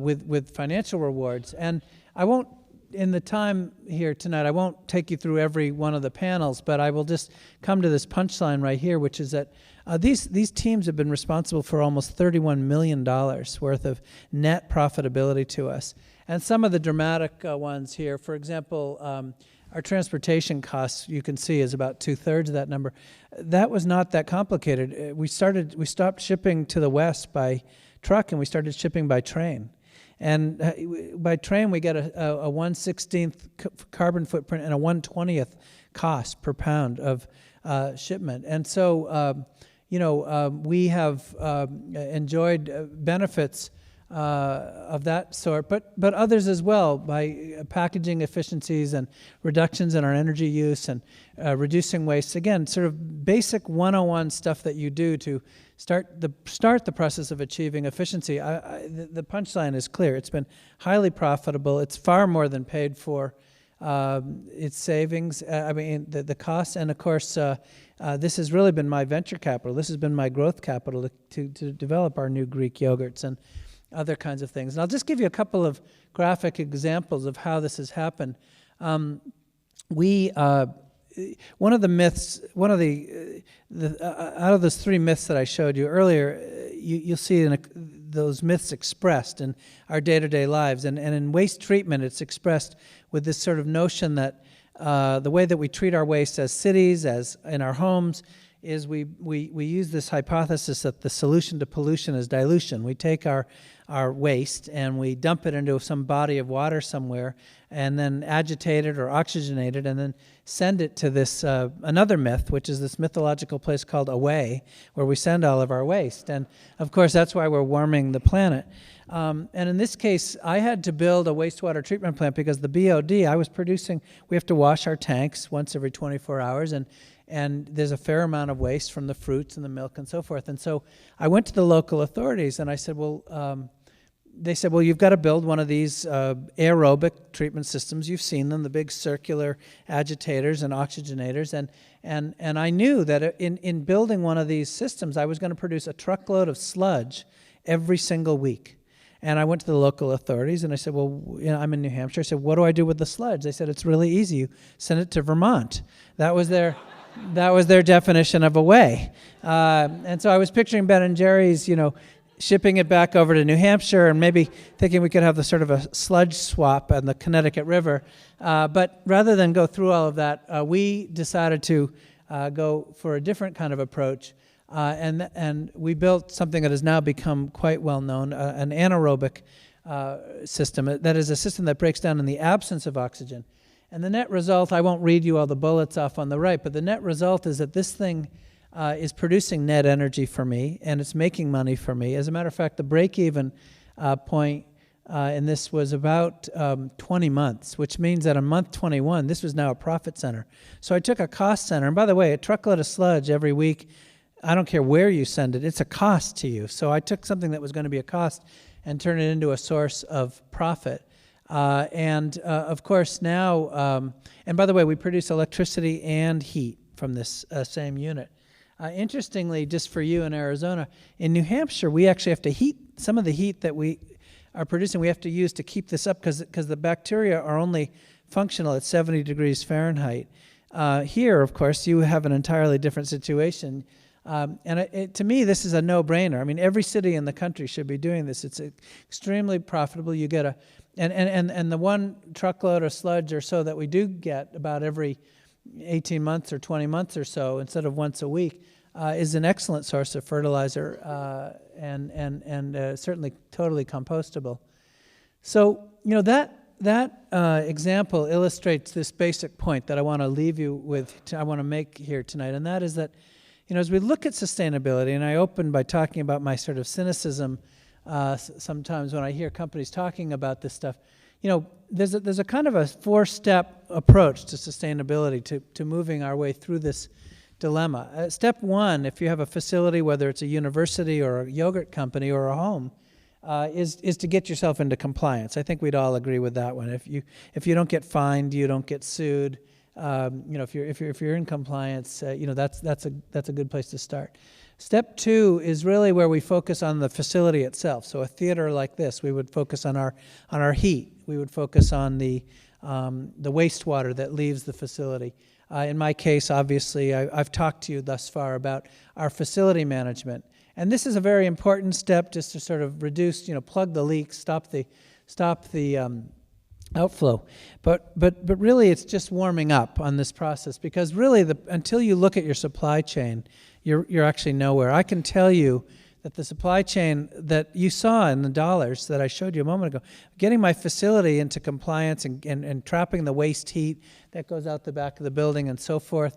with financial rewards. And I won't, in the time here tonight, I won't take you through every one of the panels, but I will just come to this punchline right here, which is that these teams have been responsible for almost $31 million worth of net profitability to us. And some of the dramatic ones here, for example, our transportation costs, you can see, is about 2/3 of that number. That was not that complicated. We stopped shipping to the west by truck, and we started shipping by train. And by train, we get a 1/16th carbon footprint and a 1/20th cost per pound of shipment. And so, we have enjoyed benefits of that sort, but others as well, by packaging efficiencies and reductions in our energy use and reducing waste. Again, sort of basic 101 stuff that you do to start the process of achieving efficiency. The punchline is clear. It's been highly profitable. It's far more than paid for its savings. The costs, and of course, this has really been my venture capital. This has been my growth capital to develop our new Greek yogurts and other kinds of things. And I'll just give you a couple of graphic examples of how this has happened. One of the myths, out of those three myths that I showed you earlier, you'll see those myths expressed in our day-to-day lives. And in waste treatment, it's expressed with this sort of notion that the way that we treat our waste as cities, as in our homes, is we use this hypothesis that the solution to pollution is dilution. We take our waste and we dump it into some body of water somewhere and then agitate it or oxygenate it and then send it to this another myth, which is this mythological place called away, where we send all of our waste. And of course, that's why we're warming the planet. And in this case, I had to build a wastewater treatment plant because the BOD I was producing, we have to wash our tanks once every 24 hours, and there's a fair amount of waste from the fruits and the milk and so forth. And so I went to the local authorities and I said, they said, you've got to build one of these aerobic treatment systems. You've seen them, the big circular agitators and oxygenators. And I knew that in building one of these systems, I was going to produce a truckload of sludge every single week. And I went to the local authorities and I said, I'm in New Hampshire. I said, what do I do with the sludge? They said, it's really easy. You send it to Vermont. That was their definition of away. And so I was picturing Ben & Jerry's, shipping it back over to New Hampshire and maybe thinking we could have the sort of a sludge swap on the Connecticut River. But rather than go through all of that, we decided to go for a different kind of approach. And we built something that has now become quite well known, an anaerobic system. That is a system that breaks down in the absence of oxygen. And the net result, I won't read you all the bullets off on the right, but the net result is that this thing is producing net energy for me, and it's making money for me. As a matter of fact, the break-even point in this was about 20 months, which means that on month 21, this was now a profit center. So I took a cost center, and by the way, a truckload of sludge every week, I don't care where you send it, it's a cost to you. So I took something that was going to be a cost and turned it into a source of profit. Of course now, and by the way, we produce electricity and heat from this same unit. Interestingly, just for you in Arizona, in New Hampshire, we actually have to heat some of the heat that we are producing. We have to use to keep this up because the bacteria are only functional at 70 degrees Fahrenheit. Here, of course, you have an entirely different situation. To me, this is a no-brainer. I mean, every city in the country should be doing this. It's extremely profitable. You get and the one truckload of sludge or so that we do get about every 18 months or 20 months or so, instead of once a week, is an excellent source of fertilizer and certainly totally compostable. So, that example illustrates this basic point that I want to leave you with, I want to make here tonight, and that is that, as we look at sustainability, and I opened by talking about my sort of cynicism sometimes when I hear companies talking about this stuff, there's a kind of a 4-step approach to sustainability, to moving our way through this dilemma. Step 1, if you have a facility, whether it's a university or a yogurt company or a home, is to get yourself into compliance. I think we'd all agree with that one. If you don't get fined, you don't get sued. If you're in compliance, that's a good place to start. Step 2 is really where we focus on the facility itself. So a theater like this, we would focus on our heat. We would focus on the wastewater that leaves the facility. In my case, obviously, I've talked to you thus far about our facility management. And this is a very important step just to sort of reduce, plug the leaks, stop the outflow. But really, it's just warming up on this process, because really, until you look at your supply chain, you're actually nowhere. I can tell you that the supply chain that you saw in the dollars that I showed you a moment ago, getting my facility into compliance and trapping the waste heat that goes out the back of the building and so forth,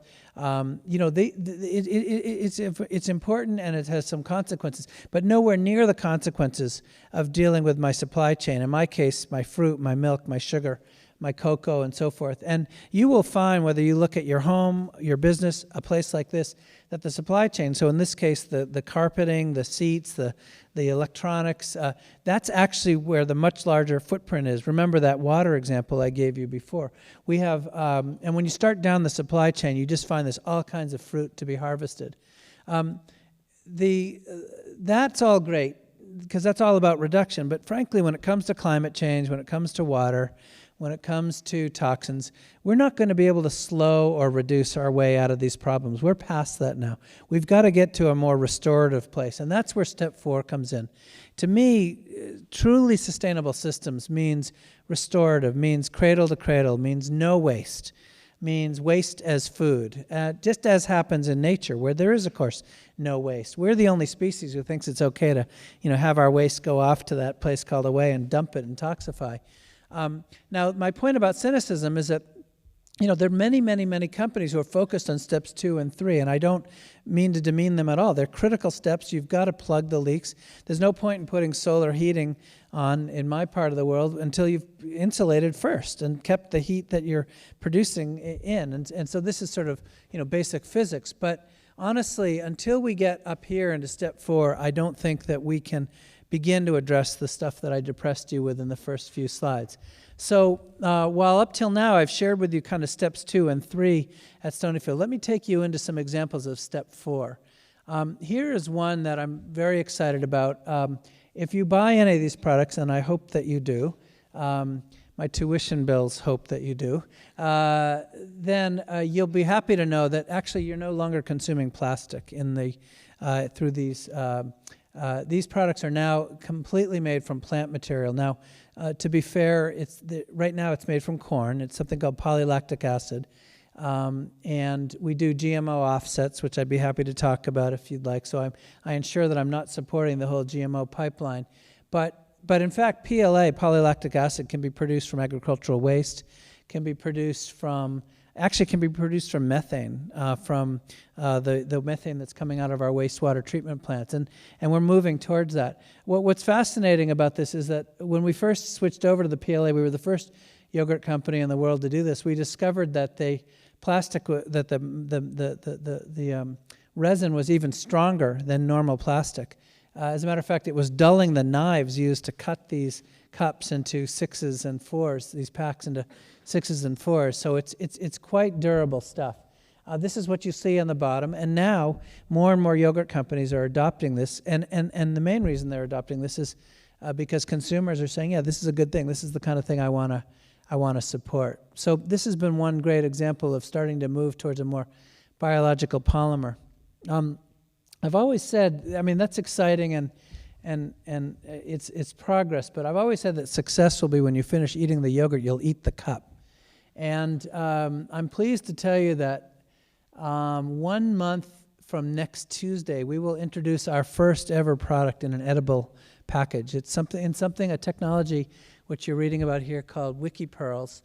it's important, and it has some consequences, but nowhere near the consequences of dealing with my supply chain. In my case, my fruit, my milk, my sugar, my cocoa, and so forth. And you will find, whether you look at your home, your business, a place like this, that the supply chain, so in this case, the carpeting, the seats, the electronics, that's actually where the much larger footprint is. Remember that water example I gave you before. We have, and when you start down the supply chain, you just find there's all kinds of fruit to be harvested. That's all great, because that's all about reduction. But frankly, when it comes to climate change, when it comes to water, when it comes to toxins, we're not going to be able to slow or reduce our way out of these problems. We're past that now. We've got to get to a more restorative place, and that's where step 4 comes in. To me, truly sustainable systems means restorative, means cradle to cradle, means no waste, means waste as food, just as happens in nature, where there is, of course, no waste. We're the only species who thinks it's okay to, have our waste go off to that place called away and dump it and toxify. Now, my point about cynicism is that, there are many, many, many companies who are focused on steps 2 and 3, and I don't mean to demean them at all. They're critical steps. You've got to plug the leaks. There's no point in putting solar heating on in my part of the world until you've insulated first and kept the heat that you're producing in. And so this is sort of, basic physics. But honestly, until we get up here into step 4, I don't think that we can begin to address the stuff that I depressed you with in the first few slides. So while up till now I've shared with you kind of steps 2 and 3 at Stonyfield, let me take you into some examples of step 4. Here is one that I'm very excited about. If you buy any of these products, and I hope that you do, my tuition bills hope that you do, then you'll be happy to know that actually you're no longer consuming plastic through these. These products are now completely made from plant material. Now, to be fair, right now it's made from corn. It's something called polylactic acid. And we do GMO offsets, which I'd be happy to talk about if you'd like. So I ensure that I'm not supporting the whole GMO pipeline. But in fact, PLA, polylactic acid, can be produced from agricultural waste, can be produced from methane, from the methane that's coming out of our wastewater treatment plants, and we're moving towards that. What's fascinating about this is that when we first switched over to the PLA, we were the first yogurt company in the world to do this. We discovered that the resin was even stronger than normal plastic. As a matter of fact, it was dulling the knives used to cut these cups into 6s and 4s, these packs into 6s and 4s. So it's quite durable stuff. This is what you see on the bottom, and now more and more yogurt companies are adopting this, and the main reason they're adopting this is because consumers are saying, yeah, this is a good thing. This is the kind of thing I want to support. So this has been one great example of starting to move towards a more biological polymer. I've always said, that's exciting and it's progress, but I've always said that success will be when you finish eating the yogurt, you'll eat the cup. And I'm pleased to tell you that 1 month from next Tuesday, we will introduce our first ever product in an edible package. It's a technology which you're reading about here called Wiki Pearls.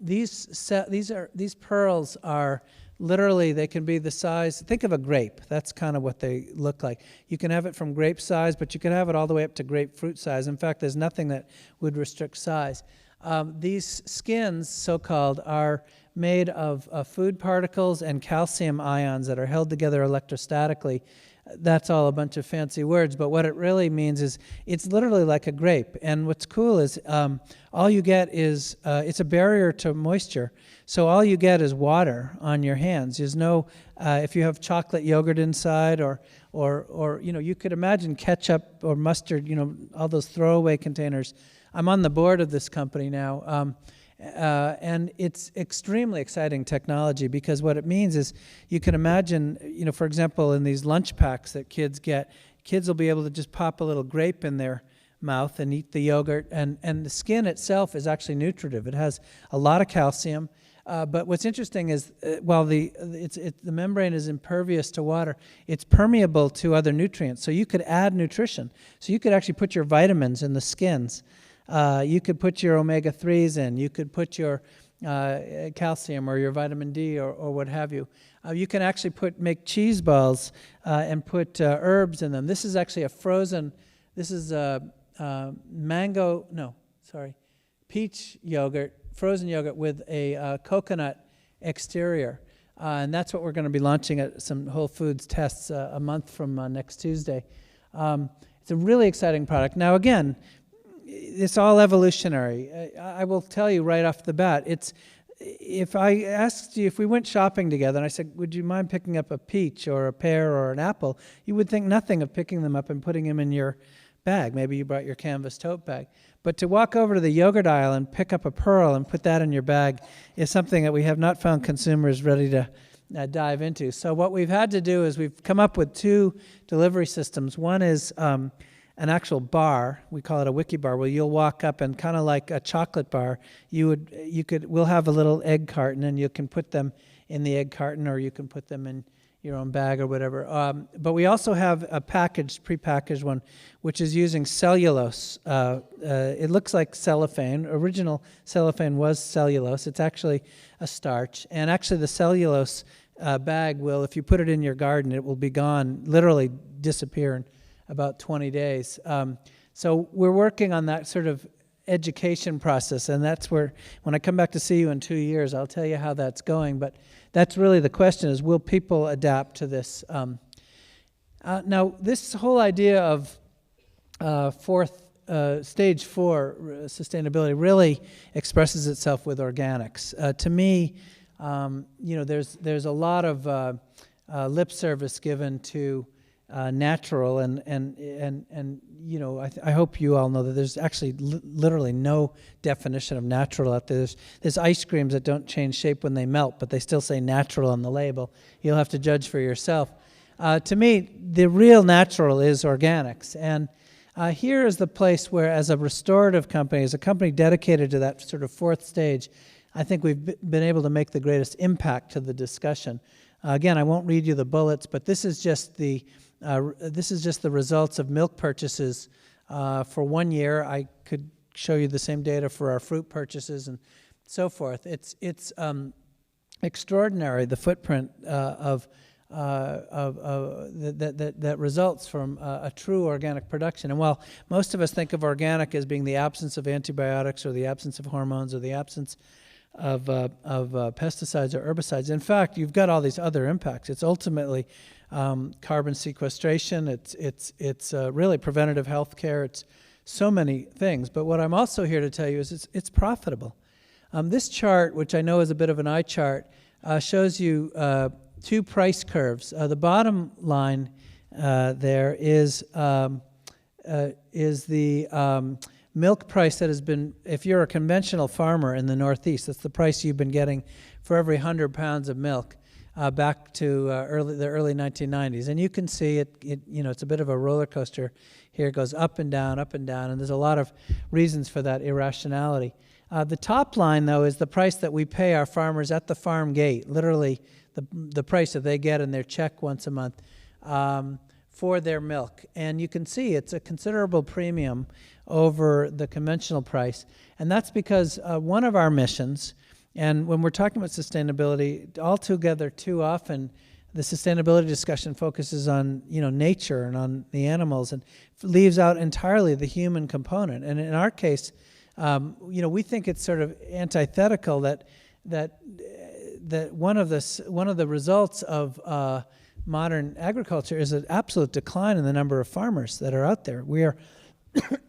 These pearls are literally they can be the size, think of a grape. That's kind of what they look like. You can have it from grape size, but you can have it all the way up to grapefruit size. In fact, there's nothing that would restrict size. These skins, so-called, are made of food particles and calcium ions that are held together electrostatically. That's all a bunch of fancy words, but what it really means is it's literally like a grape. And what's cool is all you get is, it's a barrier to moisture. So all you get is water on your hands. There's no, if you have chocolate yogurt inside or you could imagine ketchup or mustard, all those throwaway containers. I'm on the board of this company now. And it's extremely exciting technology, because what it means is you can imagine, for example, in these lunch packs that kids get, kids will be able to just pop a little grape in their mouth and eat the yogurt, and the skin itself is actually nutritive. It has a lot of calcium, but what's interesting is while the membrane is impervious to water, it's permeable to other nutrients, so you could add nutrition. So you could actually put your vitamins in the skins. You could put your omega-3s in. You could put your calcium or your vitamin D or what have you. You can actually make cheese balls and put herbs in them. This is actually a frozen, this is peach yogurt, frozen yogurt with a coconut exterior. And that's what we're going to be launching at some Whole Foods tests a month from next Tuesday. It's a really exciting product. Now, again, it's all evolutionary. I will tell you right off the bat, if I asked you, if we went shopping together and I said, would you mind picking up a peach or a pear or an apple, you would think nothing of picking them up and putting them in your bag. Maybe you brought your canvas tote bag. But to walk over to the yogurt aisle and pick up a pearl and put that in your bag is something that we have not found consumers ready to dive into. So what we've had to do is we've come up with two delivery systems. One is an actual bar, we call it a wiki bar, where you'll walk up and kind of like a chocolate bar, we'll have a little egg carton, and you can put them in the egg carton, or you can put them in your own bag or whatever. But we also have a prepackaged one, which is using cellulose. It looks like cellophane. Original cellophane was cellulose. It's actually a starch. And actually the cellulose bag will, if you put it in your garden, it will be gone, literally disappear in about 20 days. So we're working on that sort of education process, and that's where, when I come back to see you in 2 years, I'll tell you how that's going. But that's really the question, is will people adapt to this? Now, this whole idea of stage 4 sustainability really expresses itself with organics. To me, there's a lot of lip service given to natural, and I hope you all know that there's actually literally no definition of natural out there. There's ice creams that don't change shape when they melt, but they still say natural on the label. You'll have to judge for yourself. To me, the real natural is organics, and here is the place where, as a restorative company, as a company dedicated to that sort of 4th stage, I think we've been able to make the greatest impact to the discussion. Again, I won't read you the bullets, but this is just the results of milk purchases for 1 year. I could show you the same data for our fruit purchases and so forth. It's extraordinary, the footprint that results from a true organic production. And while most of us think of organic as being the absence of antibiotics or the absence of hormones or the absence of pesticides or herbicides, in fact, you've got all these other impacts. It's ultimately carbon sequestration. It's really preventative health care. It's so many things. But what I'm also here to tell you is it's profitable. This chart, which I know is a bit of an eye chart, shows you 2 price curves. The bottom line there is the milk price that has been, if you're a conventional farmer in the Northeast, that's the price you've been getting for every 100 pounds of milk back to the early 1990s. And you can see it's a bit of a roller coaster here. It goes up and down, and there's a lot of reasons for that irrationality. The top line, though, is the price that we pay our farmers at the farm gate, literally the price that they get in their check once a month for their milk. And you can see it's a considerable premium over the conventional price. And that's because one of our missions And when we're talking about sustainability, altogether too often, the sustainability discussion focuses on, nature and on the animals, and leaves out entirely the human component. And in our case, we think it's sort of antithetical that one of the results of modern agriculture is an absolute decline in the number of farmers that are out there.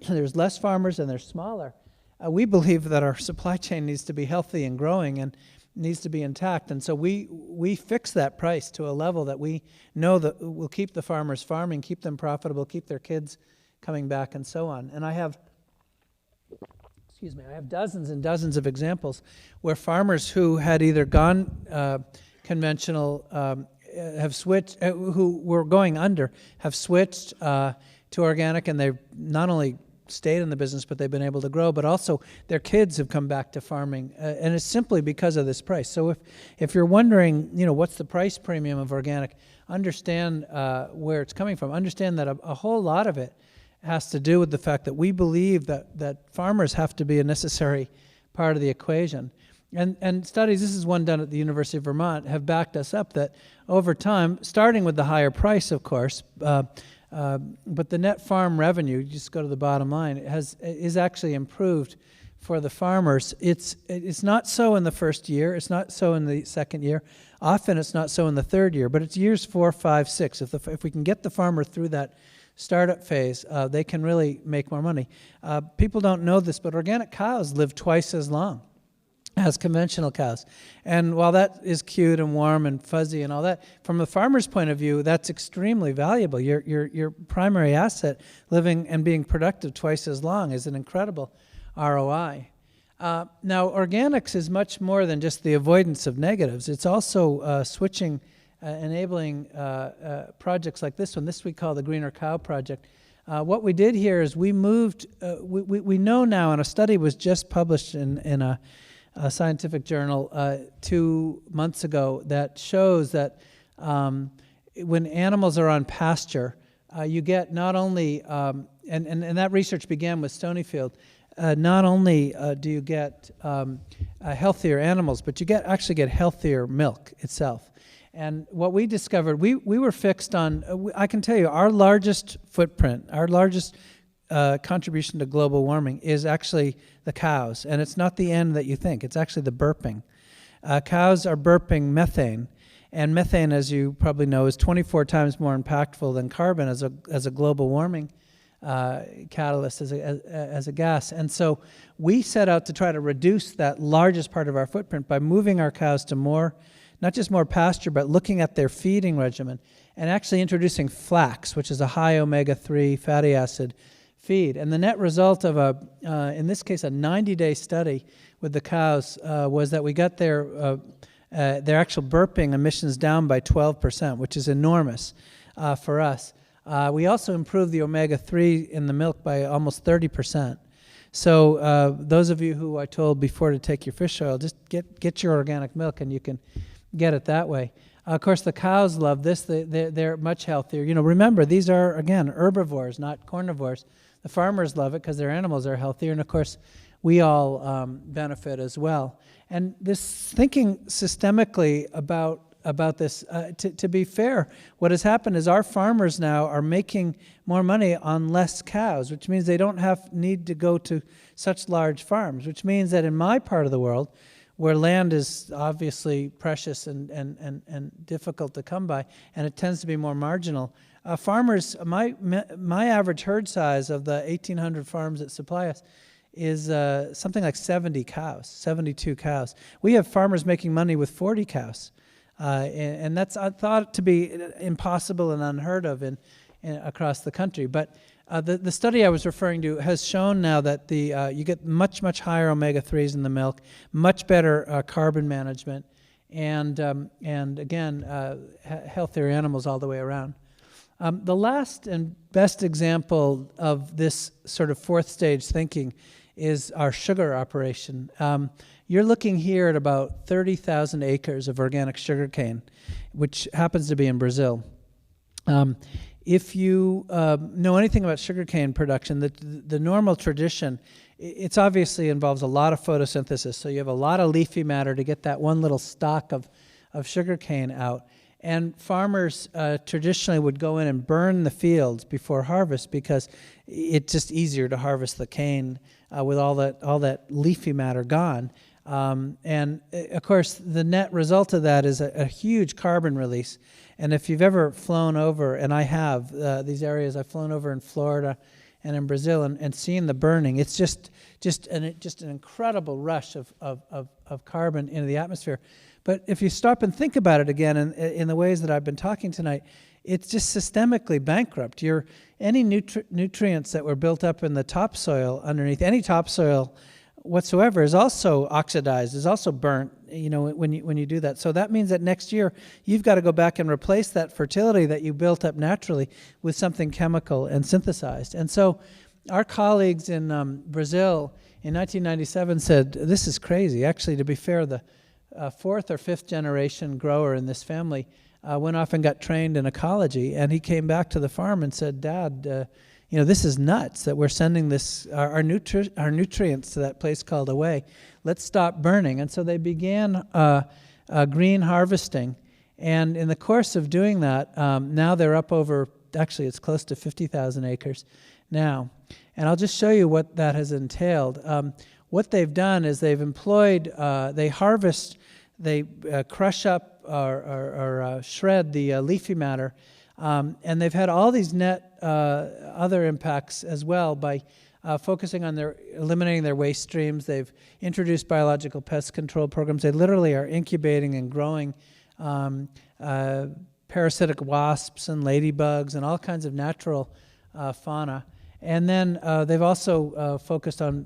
There's less farmers and they're smaller. We believe that our supply chain needs to be healthy and growing and needs to be intact, and so we fix that price to a level that we know that will keep the farmers farming, keep them profitable, keep their kids coming back, and so on. And I have dozens and dozens of examples where farmers who had either gone conventional, have switched, who were going under, have switched to organic, and they've not only stayed in the business, but they've been able to grow, but also their kids have come back to farming, and it's simply because of this price. So if you're wondering, what's the price premium of organic, understand where it's coming from. Understand that a whole lot of it has to do with the fact that we believe that farmers have to be a necessary part of the equation. And studies, this is one done at the University of Vermont, have backed us up that over time, starting with the higher price, of course, but the net farm revenue, just go to the bottom line, is actually improved for the farmers. It's not so in the first year. It's not so in the second year. Often it's not so in the third year, but it's years 4, 5, 6. If we can get the farmer through that startup phase, they can really make more money. People don't know this, but organic cows live twice as long as conventional cows. And while that is cute and warm and fuzzy and all that, from a farmer's point of view, that's extremely valuable. Your primary asset, living and being productive twice as long, is an incredible ROI. Now, organics is much more than just the avoidance of negatives. It's also switching, enabling projects like this one. This we call the Greener Cow Project. What we did here is we moved, we know now, and a study was just published in a scientific journal 2 months ago that shows that when animals are on pasture, you get not only, and that research began with Stonyfield, not only do you get healthier animals, but you actually get healthier milk itself. And what we discovered, we were fixed on, I can tell you, our largest footprint, our largest contribution to global warming is actually the cows. And it's not the end that you think. It's actually the burping. Cows are burping methane. And methane, as you probably know, is 24 times more impactful than carbon as a global warming catalyst, as a gas. And so we set out to try to reduce that largest part of our footprint by moving our cows to more, not just more pasture, but looking at their feeding regimen and actually introducing flax, which is a high omega-3 fatty acid feed. And the net result of in this case, a 90-day study with the cows was that we got their actual burping emissions down by 12%, which is enormous for us. We also improved the omega-3 in the milk by almost 30%. So those of you who I told before to take your fish oil, just get your organic milk and you can get it that way. Of course, the cows love this. They're much healthier. Remember, these are, again, herbivores, not carnivores. The farmers love it because their animals are healthier, and of course, we all benefit as well. And this thinking systemically about this, to be fair, what has happened is our farmers now are making more money on less cows, which means they don't need to go to such large farms, which means that in my part of the world, where land is obviously precious and difficult to come by, and it tends to be more marginal, farmers, my average herd size of the 1,800 farms that supply us is something like 72 cows. We have farmers making money with 40 cows, and that's thought to be impossible and unheard of across the country. But the study I was referring to has shown now that you get much higher omega-3s in the milk, much better carbon management, and again healthier animals all the way around. The last and best example of this sort of fourth stage thinking is our sugar operation. You're looking here at about 30,000 acres of organic sugarcane, which happens to be in Brazil. If you know anything about sugarcane production, the normal tradition it's obviously involves a lot of photosynthesis. So you have a lot of leafy matter to get that one little stalk of sugarcane out. And farmers traditionally would go in and burn the fields before harvest because it's just easier to harvest the cane with all that leafy matter gone. And of course, the net result of that is a huge carbon release. And if you've ever flown over, and I have, these areas, I've flown over in Florida and in Brazil and seen the burning, it's just an incredible rush of carbon into the atmosphere. But if you stop and think about it again in the ways that I've been talking tonight, it's just systemically bankrupt. Any nutrients that were built up in the topsoil underneath, any topsoil whatsoever, is also oxidized, is also burnt, when you do that. So that means that next year you've got to go back and replace that fertility that you built up naturally with something chemical and synthesized. And so our colleagues in Brazil in 1997 said, this is crazy. Actually, to be fair, the fourth or fifth generation grower in this family went off and got trained in ecology, and he came back to the farm and said, Dad, this is nuts that we're sending our nutrients to that place called away. Let's stop burning. And so they began green harvesting, and in the course of doing that, now they're up over, actually it's close to 50,000 acres now. And I'll just show you what that has entailed. What they've done is they've employed, they harvest, they crush up or shred the leafy matter, and they've had all these net other impacts as well by focusing on eliminating their waste streams. They've introduced biological pest control programs. They literally are incubating and growing parasitic wasps and ladybugs and all kinds of natural fauna. And then they've also focused on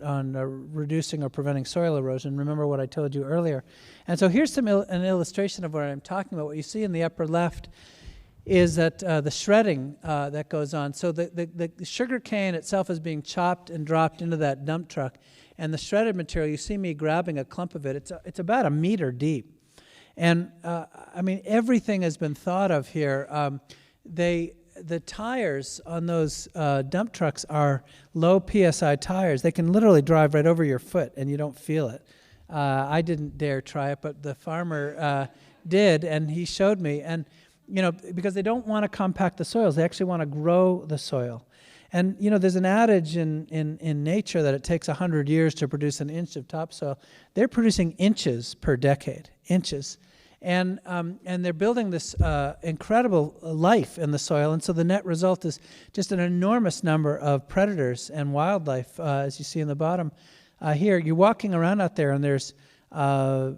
reducing or preventing soil erosion. Remember what I told you earlier. And so here's an illustration of what I'm talking about. What you see in the upper left is that the shredding that goes on. So the sugar cane itself is being chopped and dropped into that dump truck. And the shredded material, you see me grabbing a clump of it. It's about 1 meter deep. And everything has been thought of here. The tires on those dump trucks are low PSI tires. They can literally drive right over your foot and you don't feel it. I didn't dare try it, but the farmer did, and he showed me. And because they don't want to compact the soils, they actually want to grow the soil. And there's an adage in nature that it takes 100 years to produce an inch of topsoil. They're producing inches per decade, inches. And they're building this incredible life in the soil, and so the net result is just an enormous number of predators and wildlife, as you see in the bottom here. You're walking around out there, and there's eagles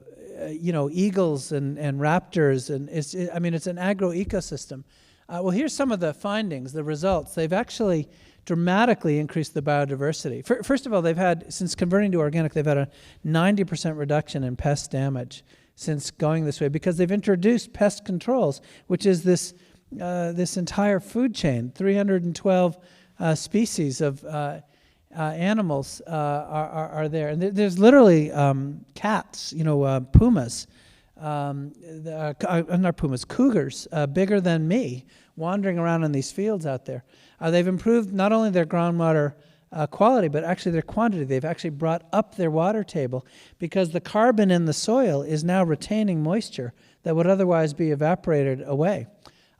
and raptors, and it's an agro-ecosystem. Well, here's some of the findings, the results. They've actually dramatically increased the biodiversity. First of all, since converting to organic, they've had a 90% reduction in pest damage since going this way, because they've introduced pest controls, which is this entire food chain. 312 species of animals are there, and there's literally cats, pumas, not pumas, cougars, bigger than me, wandering around in these fields out there. They've improved not only their groundwater quality, but actually their quantity. They've actually brought up their water table because the carbon in the soil is now retaining moisture that would otherwise be evaporated away.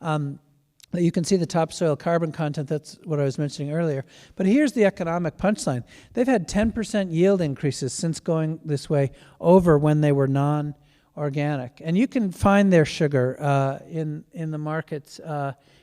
You can see the topsoil carbon content. That's what I was mentioning earlier. But here's the economic punchline. They've had 10% yield increases since going this way over when they were non-organic. And you can find their sugar in the markets.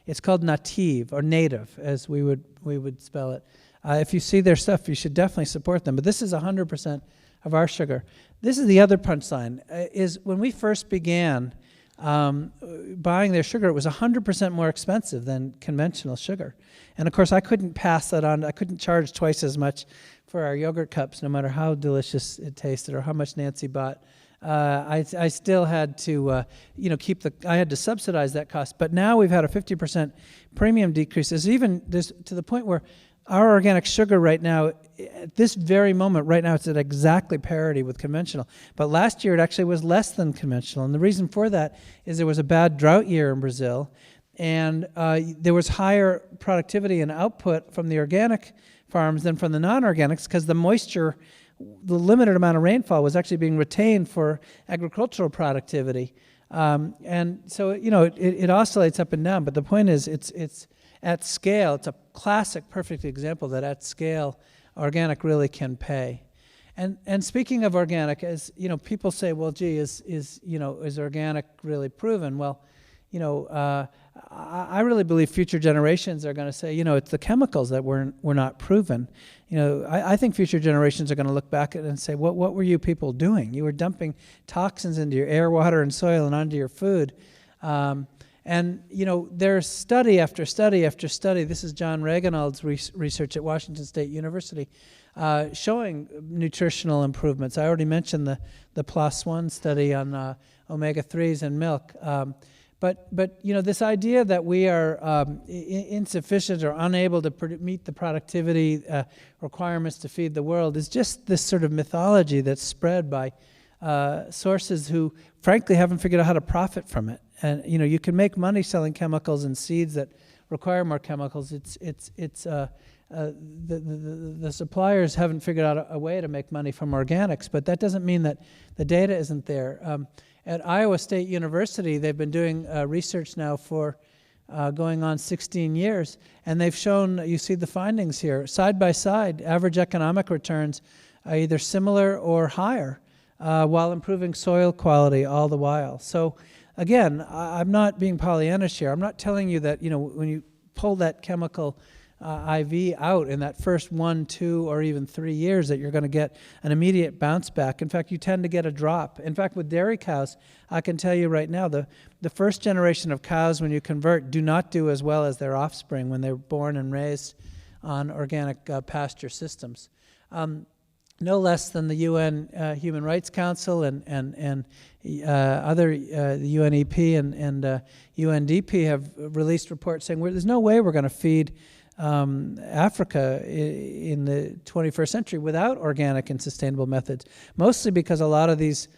It's called native, or native, as we would spell it. If you see their stuff, you should definitely support them. But this is 100% of our sugar. This is the other punchline, is when we first began buying their sugar, it was 100% more expensive than conventional sugar. And of course, I couldn't pass that on. I couldn't charge twice as much for our yogurt cups, no matter how delicious it tasted or how much Nancy bought. I still had to, I had to subsidize that cost. But now we've had a 50% premium decrease. There's to the point where our organic sugar right now, at this very moment, right now, it's at exactly parity with conventional. But last year, it actually was less than conventional. And the reason for that is there was a bad drought year in Brazil, and there was higher productivity and output from the organic farms than from the non-organics, because the moisture, the limited amount of rainfall was actually being retained for agricultural productivity. And so, it oscillates up and down, but the point is it's at scale. It's a classic, perfect example that at scale, organic really can pay. And speaking of organic, as people say, well, gee, is organic really proven? Well, I really believe future generations are going to say, it's the chemicals that were not proven. I think future generations are going to look back at it and say, what were you people doing? You were dumping toxins into your air, water, and soil and onto your food. There's study after study after study. This is John Reginald's research at Washington State University, showing nutritional improvements. I already mentioned the PLOS One study on omega-3s in milk. But this idea that we are insufficient or unable to meet the productivity requirements to feed the world is just this sort of mythology that's spread by sources who, frankly, haven't figured out how to profit from it. And you can make money selling chemicals and seeds that require more chemicals. The suppliers haven't figured out a way to make money from organics, but that doesn't mean that the data isn't there. At Iowa State University, they've been doing research now for going on 16 years, and they've shown, you see the findings here, side by side, average economic returns are either similar or higher, while improving soil quality all the while. So again, I'm not being Pollyannish here. I'm not telling you that, when you pull that chemical IV out in that first 1, 2, or even 3 years that you're going to get an immediate bounce back. In fact, you tend to get a drop. In fact, with dairy cows, I can tell you right now, the first generation of cows, when you convert, do not do as well as their offspring when they're born and raised on organic pasture systems. No less than the UN Human Rights Council and other, the UNEP and UNDP have released reports saying there's no way we're going to feed Africa in the 21st century without organic and sustainable methods, mostly because a lot of these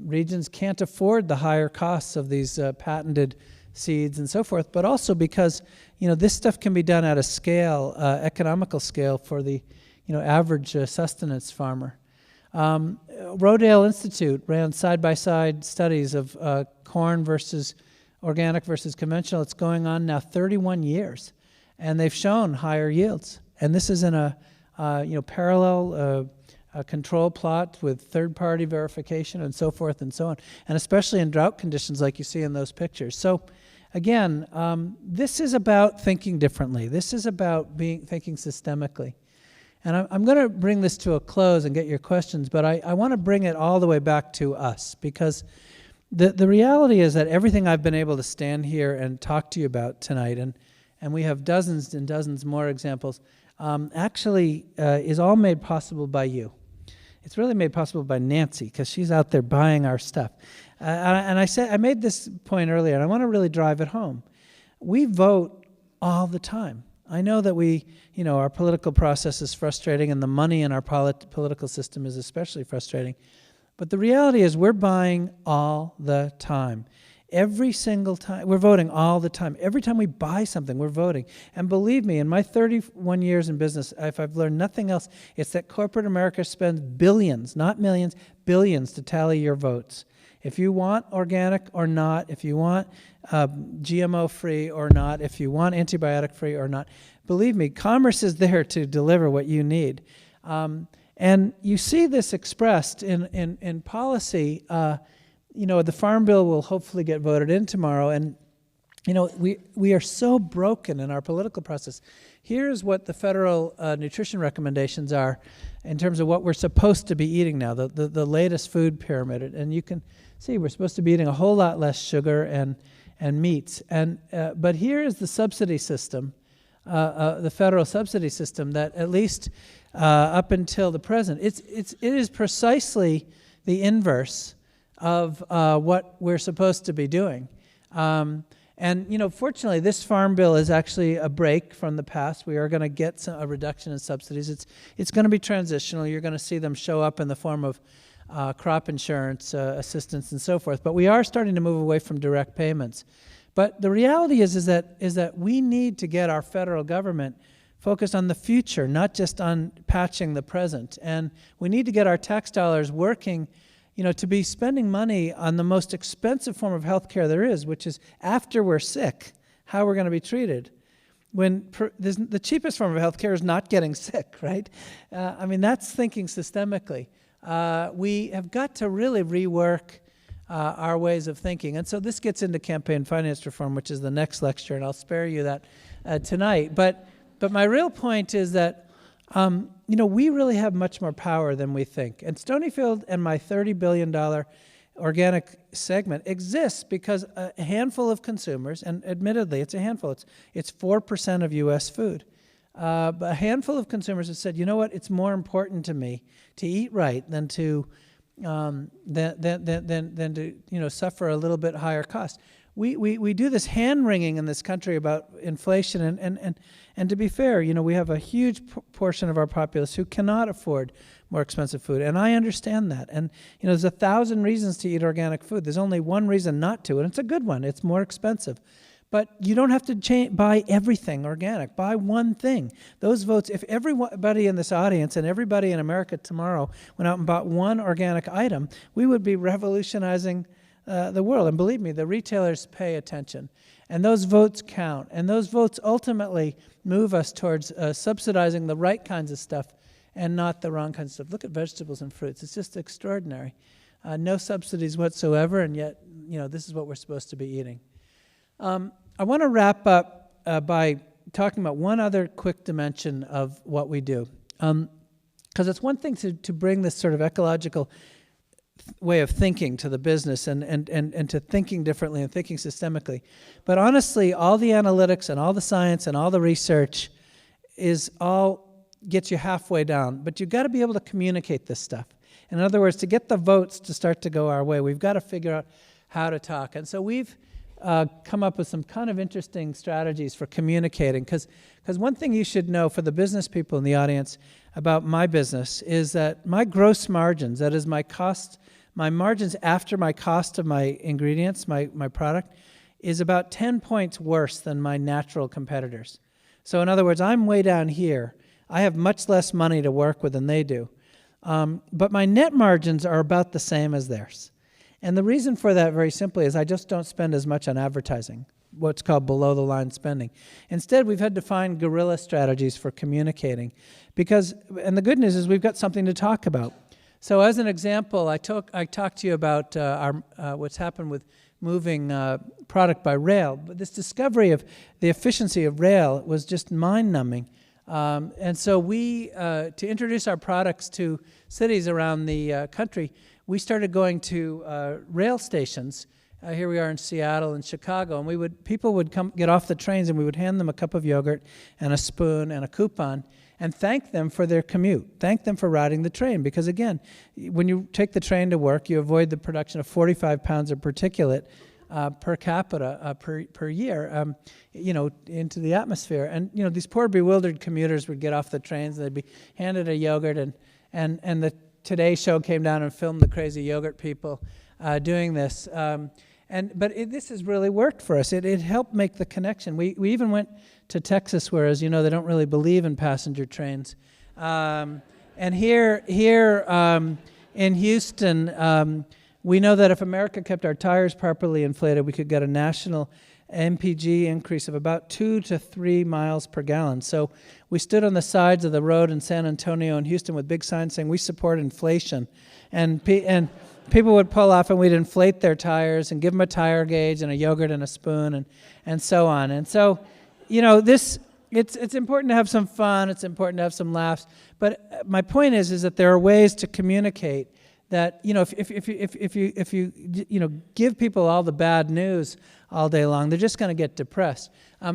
regions can't afford the higher costs of these patented seeds and so forth, but also because this stuff can be done at a scale, economical scale for the average sustenance farmer. Rodale Institute ran side-by-side studies of corn versus organic versus conventional. It's going on now 31 years. And they've shown higher yields, and this is in a parallel control plot with third-party verification and so forth and so on, and especially in drought conditions like you see in those pictures. So, again, this is about thinking differently. This is about thinking systemically, and I'm going to bring this to a close and get your questions, but I want to bring it all the way back to us, because the reality is that everything I've been able to stand here and talk to you about tonight, and we have dozens and dozens more examples, actually is all made possible by you. It's really made possible by Nancy, because she's out there buying our stuff. And I made this point earlier, and I want to really drive it home. We vote all the time. I know that our political process is frustrating, and the money in our political system is especially frustrating. But the reality is we're buying all the time. Every single time, we're voting all the time. Every time we buy something, we're voting. And believe me, in my 31 years in business, if I've learned nothing else, it's that corporate America spends billions, not millions, billions to tally your votes. If you want organic or not, if you want GMO-free or not, if you want antibiotic-free or not, believe me, commerce is there to deliver what you need. And you see this expressed in policy. The Farm Bill will hopefully get voted in tomorrow, and we are so broken in our political process. Here's what the federal nutrition recommendations are in terms of what we're supposed to be eating now, the latest food pyramid. And you can see we're supposed to be eating a whole lot less sugar and meats. But here is the subsidy system, the federal subsidy system that at least up until the present, it is precisely the inverse of what we're supposed to be doing. Fortunately, this Farm Bill is actually a break from the past. We are going to get a reduction in subsidies. It's going to be transitional. You're going to see them show up in the form of crop insurance assistance and so forth. But we are starting to move away from direct payments. But the reality is that we need to get our federal government focused on the future, not just on patching the present. And we need to get our tax dollars working, to be spending money on the most expensive form of healthcare there is, which is after we're sick, how we're going to be treated. When the cheapest form of healthcare is not getting sick, right? That's thinking systemically. We have got to really rework our ways of thinking. And so this gets into campaign finance reform, which is the next lecture, and I'll spare you that tonight. But my real point is that, we really have much more power than we think. And Stonyfield and my $30 billion organic segment exists because a handful of consumers, and admittedly it's a handful, it's 4% of U.S. food, but a handful of consumers have said, you know what, it's more important to me to eat right than to suffer a little bit higher cost. We do this hand-wringing in this country about inflation, and to be fair, we have a huge portion of our populace who cannot afford more expensive food, and I understand that. And there's 1,000 reasons to eat organic food. There's only one reason not to, and it's a good one. It's more expensive. But you don't have to buy everything organic. Buy one thing. Those votes, if everybody in this audience and everybody in America tomorrow went out and bought one organic item, we would be revolutionizing the world. And believe me, the retailers pay attention. And those votes count. And those votes ultimately move us towards subsidizing the right kinds of stuff and not the wrong kinds of stuff. Look at vegetables and fruits. It's just extraordinary. No subsidies whatsoever, and yet, this is what we're supposed to be eating. I want to wrap up by talking about one other quick dimension of what we do. Because it's one thing to bring this sort of ecological way of thinking to the business and to thinking differently and thinking systemically. But honestly, all the analytics and all the science and all the research gets you halfway down. But you've got to be able to communicate this stuff. In other words, to get the votes to start to go our way, we've got to figure out how to talk. And so we've come up with some kind of interesting strategies for communicating. Because one thing you should know for the business people in the audience about my business is that my gross margins, that is my margins after my cost of my ingredients, my product, is about 10 points worse than my natural competitors. So in other words, I'm way down here. I have much less money to work with than they do. But my net margins are about the same as theirs. And the reason for that, very simply, is I just don't spend as much on advertising, what's called below-the-line spending. Instead, we've had to find guerrilla strategies for communicating. And the good news is we've got something to talk about. So as an example, I talked to you about what's happened with moving product by rail. But this discovery of the efficiency of rail was just mind-numbing. And so to introduce our products to cities around the country, we started going to rail stations. Here we are in Seattle and Chicago, and people would come get off the trains, and we would hand them a cup of yogurt and a spoon and a coupon and thank them for their commute, thank them for riding the train. Because again, when you take the train to work, you avoid the production of 45 pounds of particulate per capita per year, into the atmosphere. And these poor bewildered commuters would get off the trains, and they'd be handed a yogurt, and the Today Show came down and filmed the crazy yogurt people doing this. But this has really worked for us. It helped make the connection. We even went to Texas, where, as you know, they don't really believe in passenger trains. And here in Houston, we know that if America kept our tires properly inflated, we could get a national MPG increase of about 2 to 3 miles per gallon. So we stood on the sides of the road in San Antonio and Houston with big signs saying we support inflation. And people would pull off, and we'd inflate their tires and give them a tire gauge and a yogurt and a spoon and so on. And so, it's important to have some fun. It's important to have some laughs. But my point is that there are ways to communicate that, if you give people all the bad news all day long, they're just going to get depressed.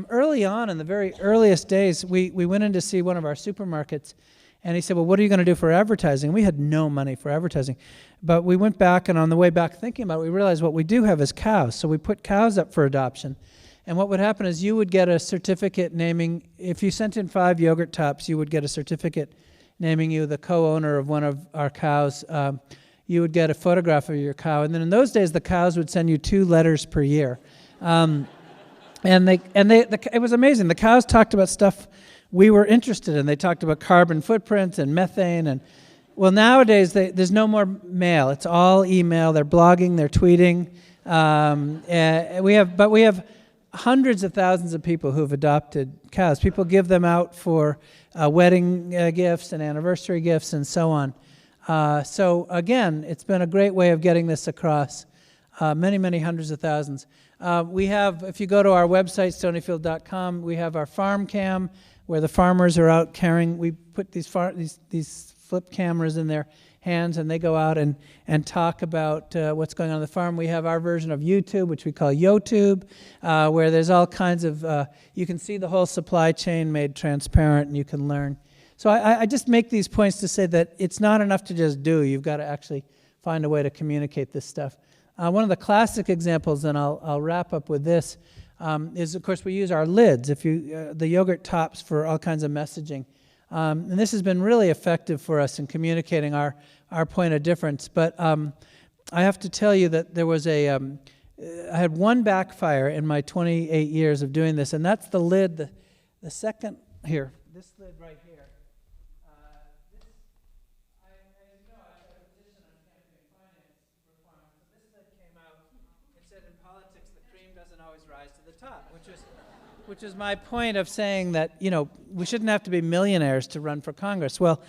Early on, in the very earliest days, we went in to see one of our supermarkets, and he said, well, what are you going to do for advertising? We had no money for advertising. But we went back, and on the way back thinking about it, we realized what we do have is cows. So we put cows up for adoption. And what would happen is you would get a certificate naming, if you sent in 5 yogurt tops, you would get a certificate naming you the co-owner of one of our cows. You would get a photograph of your cow. And then in those days, the cows would send you 2 letters per year. It was amazing. The cows talked about stuff we were interested in. They talked about carbon footprints and methane, and well, nowadays there's no more mail. It's all email. They're blogging, they're tweeting. We have hundreds of thousands of people who've adopted cows. People give them out for wedding gifts and anniversary gifts and so on. So again, it's been a great way of getting this across. Many hundreds of thousands. We have, if you go to our website, stonyfield.com, we have our farm cam where the farmers are out carrying. We put these flip cameras in their hands, and they go out and talk about what's going on the farm. We have our version of YouTube, which we call YoTube, where there's all kinds of, you can see the whole supply chain made transparent, and you can learn. So I just make these points to say that it's not enough to just do. You've got to actually find a way to communicate this stuff. One of the classic examples, and I'll wrap up with this, is, of course, we use our lids, the yogurt tops for all kinds of messaging. And this has been really effective for us in communicating our point of difference. But I have to tell you that there was I had one backfire in my 28 years of doing this, and that's the lid, the second, here, this lid right here. Which is my point of saying that, we shouldn't have to be millionaires to run for Congress. Well,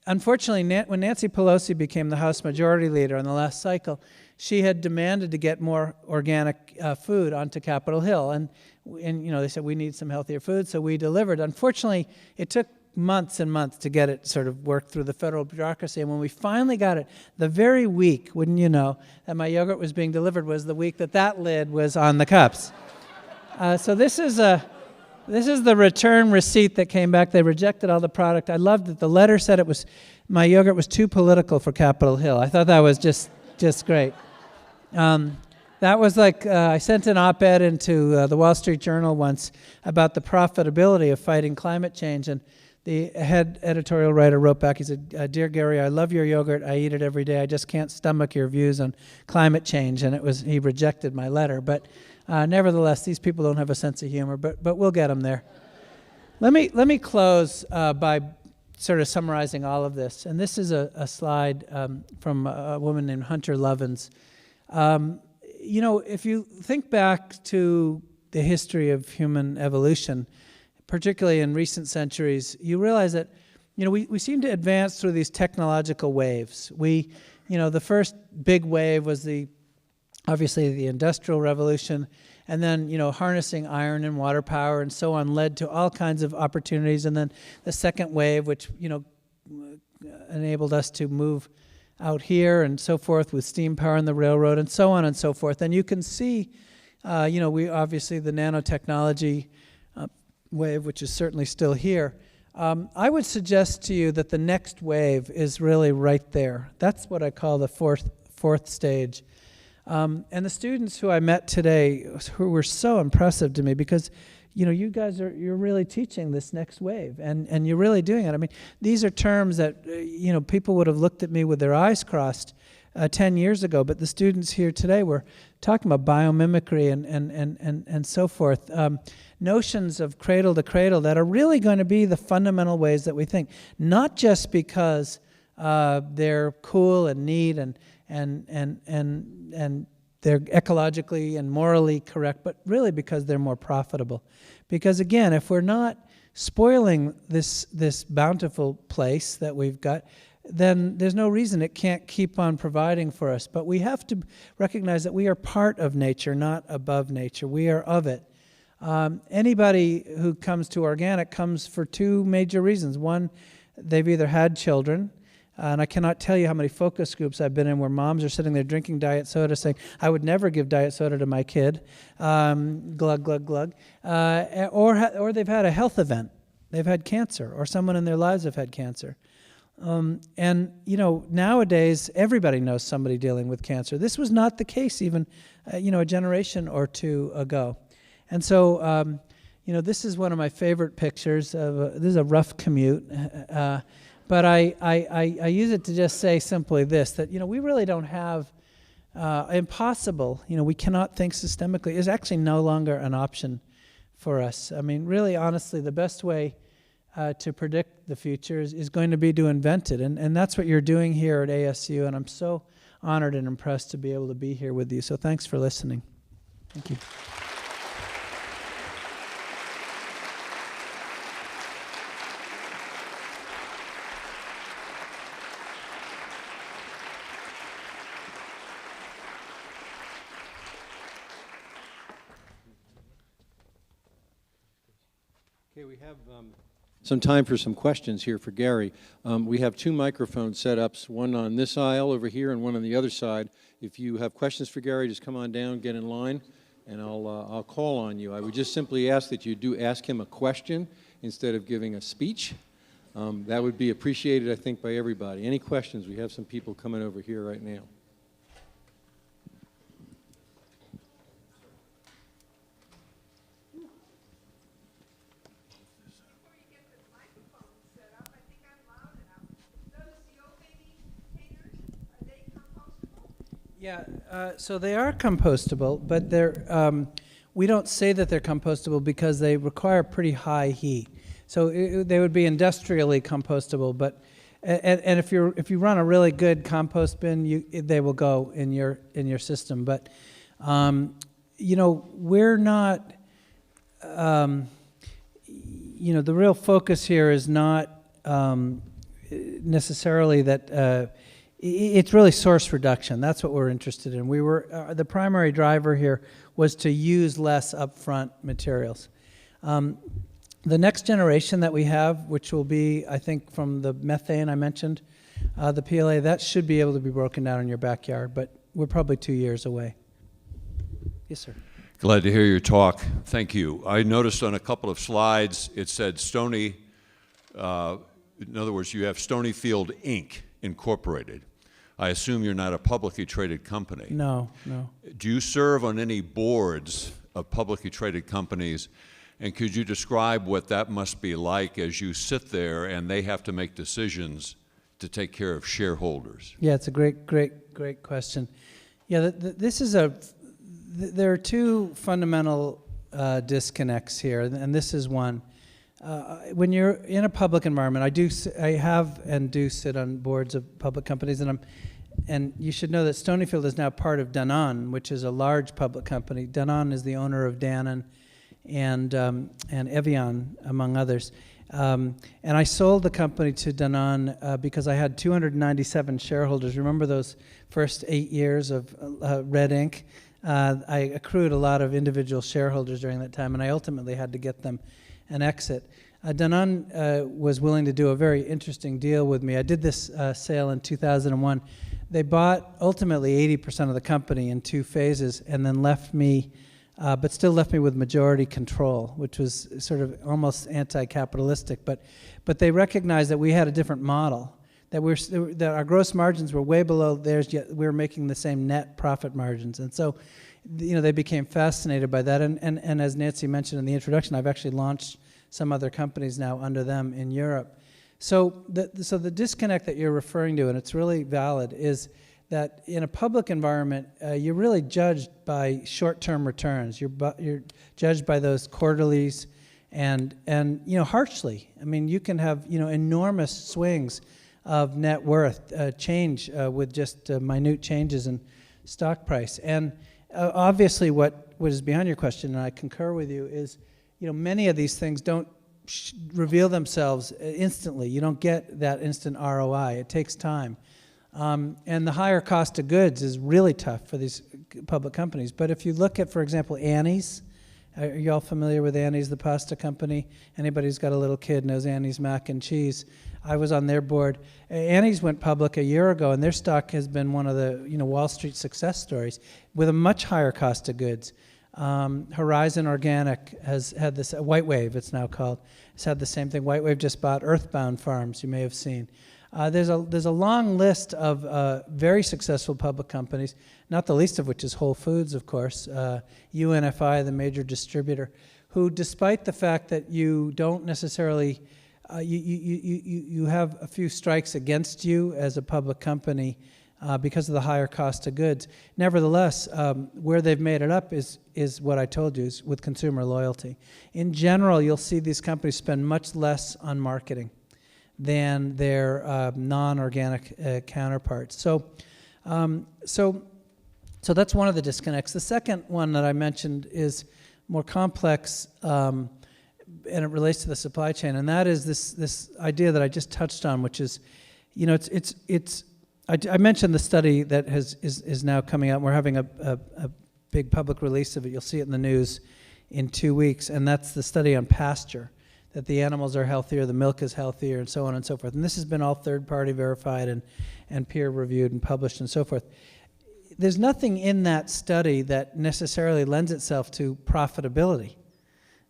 unfortunately, when Nancy Pelosi became the House Majority Leader in the last cycle, she had demanded to get more organic food onto Capitol Hill. And they said, we need some healthier food, so we delivered. Unfortunately, it took months and months to get it sort of worked through the federal bureaucracy. And when we finally got it, the very week, wouldn't you know, that my yogurt was being delivered was the week that lid was on the cups. So this is the return receipt that came back. They rejected all the product. I loved that the letter said my yogurt was too political for Capitol Hill. I thought that was just great. That was like I sent an op-ed into the Wall Street Journal once about the profitability of fighting climate change, and the head editorial writer wrote back. He said, "Dear Gary, I love your yogurt. I eat it every day. I just can't stomach your views on climate change." And he rejected my letter, but. Nevertheless, these people don't have a sense of humor, but we'll get them there. Let me close by sort of summarizing all of this. And this is a slide from a woman named Hunter Lovins. If you think back to the history of human evolution, particularly in recent centuries, you realize that we seem to advance through these technological waves. The first big wave was obviously the Industrial Revolution, and then harnessing iron and water power and so on led to all kinds of opportunities. And then the second wave, which enabled us to move out here and so forth with steam power and the railroad and so on and so forth. And you can see, we obviously the nanotechnology wave, which is certainly still here. I would suggest to you that the next wave is really right there. That's what I call the fourth stage. And the students who I met today, who were so impressive to me, because you guys you're really teaching this next wave, and you're really doing it. I mean, these are terms that people would have looked at me with their eyes crossed 10 years ago, but the students here today were talking about biomimicry and so forth. Notions of cradle to cradle that are really going to be the fundamental ways that we think, not just because they're cool and neat and they're ecologically and morally correct, but really because they're more profitable. Because again, if we're not spoiling this bountiful place that we've got, then there's no reason it can't keep on providing for us. But we have to recognize that we are part of nature, not above nature. We are of it. Anybody who comes to organic comes for two major reasons. One, they've either had children, and I cannot tell you how many focus groups I've been in where moms are sitting there drinking diet soda saying, I would never give diet soda to my kid, glug, glug, glug. Or they've had a health event. They've had cancer, or someone in their lives have had cancer. And nowadays, everybody knows somebody dealing with cancer. This was not the case even, a generation or two ago. And so, this is one of my favorite pictures. This is a rough commute. But I use it to just say simply this, that, we really don't have impossible, we cannot think systemically is actually no longer an option for us. I mean, really, honestly, the best way to predict the future is going to be to invent it. And that's what you're doing here at ASU, and I'm so honored and impressed to be able to be here with you. So thanks for listening. Thank you. Okay, we have some time for some questions here for Gary. We have 2 microphone setups, one on this aisle over here and one on the other side. If you have questions for Gary, just come on down, get in line, and I'll call on you. I would just simply ask that you do ask him a question instead of giving a speech. That would be appreciated, I think, by everybody. Any questions? We have some people coming over here right now. Yeah, so they are compostable, but they're, we don't say that they're compostable because they require pretty high heat. So they would be industrially compostable, but and if you run a really good compost bin, they will go in your system. But you know, we're not. You know, the real focus here is not necessarily that. It's really source reduction. That's what we're interested in. We were the primary driver here was to use less upfront materials. The next generation that we have, which will be, I think, from the methane I mentioned, the PLA, that should be able to be broken down in your backyard, but we're probably 2 years away. Yes, sir. Glad to hear your talk. Thank you. I noticed on a couple of slides it said Stony, in other words, you have Stonyfield Inc. Incorporated. I assume you're not a publicly traded company. No, no. Do you serve on any boards of publicly traded companies? And could you describe what that must be like as you sit there and they have to make decisions to take care of shareholders? Yeah, it's a great question. Yeah, there are 2 fundamental disconnects here, and this is one. When you're in a public environment, I have and do sit on boards of public companies, and you should know that Stonyfield is now part of Danone, which is a large public company. Danone is the owner of Danone and Evian, among others. And I sold the company to Danone because I had 297 shareholders. Remember those first 8 years of red ink? I accrued a lot of individual shareholders during that time, and I ultimately had to get them an exit. Danone was willing to do a very interesting deal with me. I did this sale in 2001. They bought ultimately 80% of the company in 2 phases and then left me, but still left me with majority control, which was sort of almost anti-capitalistic. But they recognized that we had a different model, that our gross margins were way below theirs, yet we were making the same net profit margins. And so, you know, they became fascinated by that. And as Nancy mentioned in the introduction, I've actually launched some other companies now under them in Europe. So the disconnect that you're referring to, and it's really valid, is that in a public environment, you're really judged by short-term returns. You're judged by those quarterlies, and you know, harshly. I mean, you can have, you know, enormous swings of net worth change with just minute changes in stock price. And obviously, what is behind your question, and I concur with you, is, you know, many of these things don't reveal themselves instantly. You don't get that instant ROI. It takes time. And the higher cost of goods is really tough for these public companies. But if you look at, for example, Annie's, are you all familiar with Annie's, the pasta company? Anybody who's got a little kid knows Annie's mac and cheese. I was on their board. Annie's went public a year ago, and their stock has been one of the, you know, Wall Street success stories with a much higher cost of goods. Horizon Organic has had this, White Wave it's now called, has had the same thing. White Wave just bought Earthbound Farms, you may have seen. There's a long list of very successful public companies, not the least of which is Whole Foods, of course, UNFI, the major distributor, who, despite the fact that you don't necessarily, you have a few strikes against you as a public company, because of the higher cost of goods. Nevertheless, where they've made it up is what I told you, is with consumer loyalty. In general, you'll see these companies spend much less on marketing than their non-organic counterparts. So that's one of the disconnects. The second one that I mentioned is more complex, and it relates to the supply chain, and that is this idea that I just touched on, which is, I mentioned the study that is now coming out. We're having a big public release of it. You'll see it in the news in 2 weeks, and that's the study on pasture, that the animals are healthier, the milk is healthier, and so on and so forth. And this has been all third-party verified and peer-reviewed and published and so forth. There's nothing in that study that necessarily lends itself to profitability.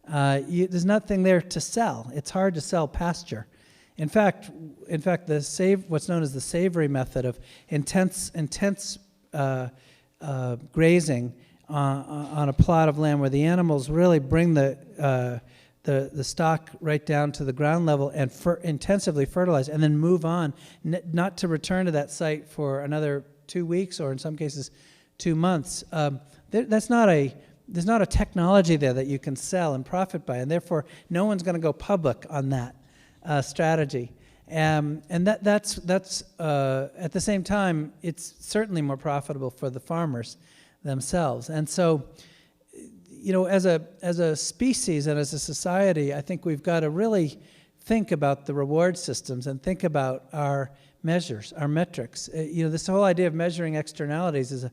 There's nothing there to sell. It's hard to sell pasture. In fact, what's known as the savory method of intense grazing on a plot of land where the animals really bring the stock right down to the ground level and intensively fertilize, and then move on, not to return to that site for another 2 weeks, or in some cases 2 months. There's not a technology there that you can sell and profit by, and therefore no one's going to go public on that strategy. And that's at the same time, it's certainly more profitable for the farmers themselves. And so, as a species and as a society, I think we've got to really think about the reward systems and think about our measures, our metrics. This whole idea of measuring externalities is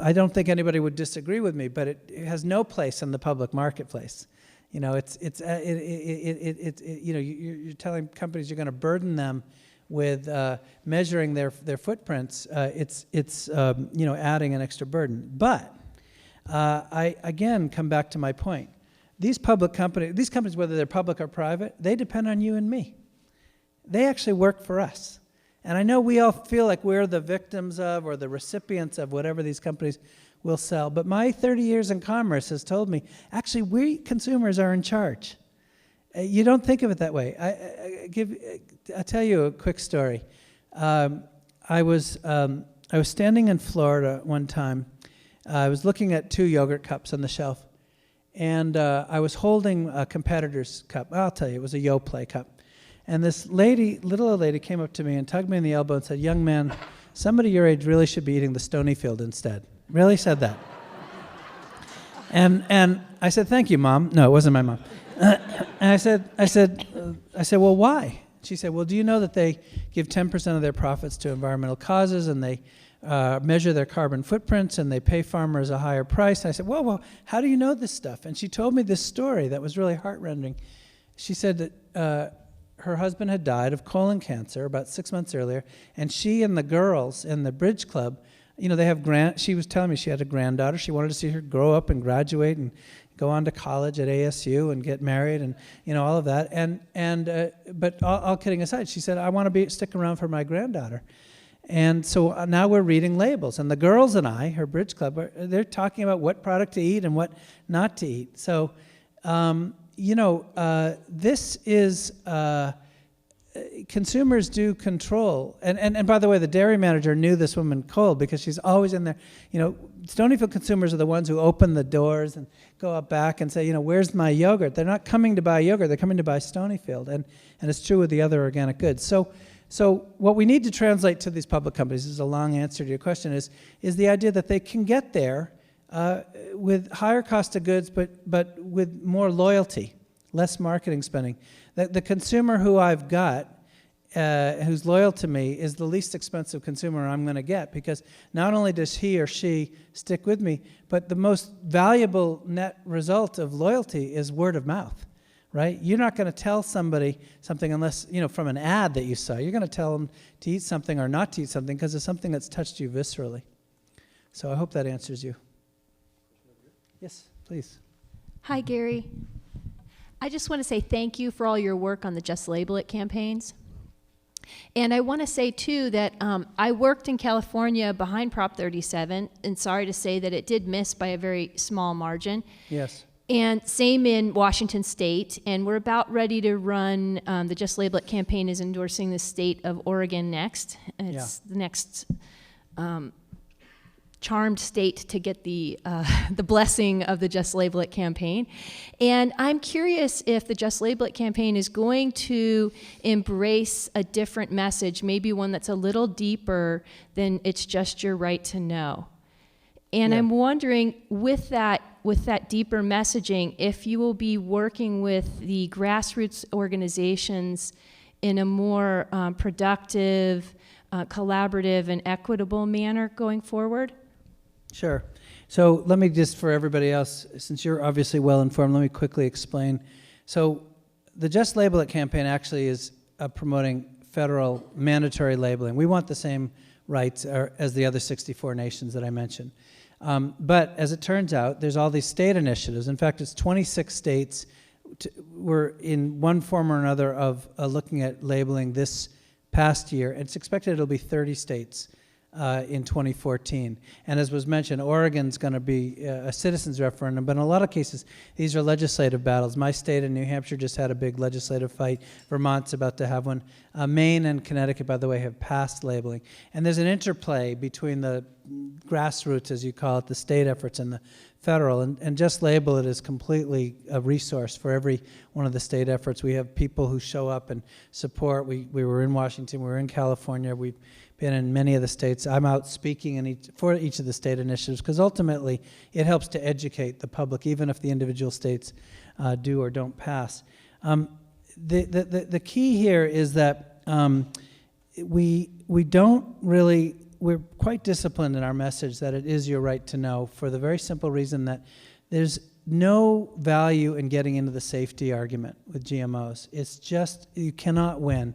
I don't think anybody would disagree with me, but it has no place in the public marketplace. You're telling companies you're going to burden them with measuring their footprints. It's adding an extra burden. But I again come back to my point. These companies, whether they're public or private, they depend on you and me. They actually work for us. And I know we all feel like we're the victims of or the recipients of whatever these companies will sell. But my 30 years in commerce has told me, actually, we consumers are in charge. You don't think of it that way. I'll tell you a quick story. I was standing in Florida one time. I was looking at 2 yogurt cups on the shelf. And I was holding a competitor's cup. I'll tell you, it was a Yoplait cup. And this little old lady came up to me and tugged me in the elbow and said, "Young man, somebody your age really should be eating the Stonyfield instead." Really said that. And I said, "Thank you, Mom." No, it wasn't my mom. And I said, "Well, why?" She said, "Well, do you know that they give 10% of their profits to environmental causes, and they measure their carbon footprints, and they pay farmers a higher price?" And I said, well, how do you know this stuff? And she told me this story that was really heart-rending. She said that her husband had died of colon cancer about 6 months earlier, and she and the girls in the bridge club, she was telling me she had a granddaughter. She wanted to see her grow up and graduate and go on to college at ASU and get married and all of that. But all kidding aside, she said, "I want to stick around for my granddaughter." And so now we're reading labels, and the girls and I, her bridge club, they're talking about what product to eat and what not to eat. So, this is consumers do control. And by the way, the dairy manager knew this woman cold because she's always in there. Stonyfield consumers are the ones who open the doors and go up back and say, "Where's my yogurt?" They're not coming to buy yogurt; they're coming to buy Stonyfield, and it's true with the other organic goods. So what we need to translate to these public companies, this is a long answer to your question, is the idea that they can get there with higher cost of goods, but with more loyalty, less marketing spending. The consumer who I've got, who's loyal to me, is the least expensive consumer I'm going to get, because not only does he or she stick with me, but the most valuable net result of loyalty is word of mouth. Right? You're not going to tell somebody something unless, from an ad that you saw. You're going to tell them to eat something or not to eat something because it's something that's touched you viscerally. So I hope that answers you. Yes, please. Hi, Gary. I just want to say thank you for all your work on the Just Label It campaigns. And I want to say, too, that I worked in California behind Prop 37, and sorry to say that it did miss by a very small margin. Yes. And same in Washington State, and we're about ready to run, the Just Label It campaign is endorsing the state of Oregon next. It's the next charmed state to get the blessing of the Just Label It campaign. And I'm curious if the Just Label It campaign is going to embrace a different message, maybe one that's a little deeper than it's just your right to know. And I'm wondering, with that deeper messaging, if you will be working with the grassroots organizations in a more productive, collaborative, and equitable manner going forward? Sure. So let me just, for everybody else, since you're obviously well informed, let me quickly explain. So the Just Label It campaign actually is promoting federal mandatory labeling. We want the same rights as the other 64 nations that I mentioned. But as it turns out, there's all these state initiatives. In fact, it's 26 states were in one form or another of looking at labeling this past year. It's expected it'll be 30 states in 2014. And as was mentioned, Oregon's going to be a citizens referendum, but in a lot of cases, these are legislative battles. My state in New Hampshire just had a big legislative fight. Vermont's about to have one. Maine and Connecticut, by the way, have passed labeling. And there's an interplay between the grassroots, as you call it, the state efforts, and the federal. And Just Label It is completely a resource for every one of the state efforts. We have people who show up and support. We were in Washington, we were in California, we've been in many of the states. I'm out speaking for each of the state initiatives, because ultimately it helps to educate the public, even if the individual states do or don't pass. The key here is that we don't really, we're quite disciplined in our message that it is your right to know, for the very simple reason that there's no value in getting into the safety argument with GMOs. It's just, you cannot win.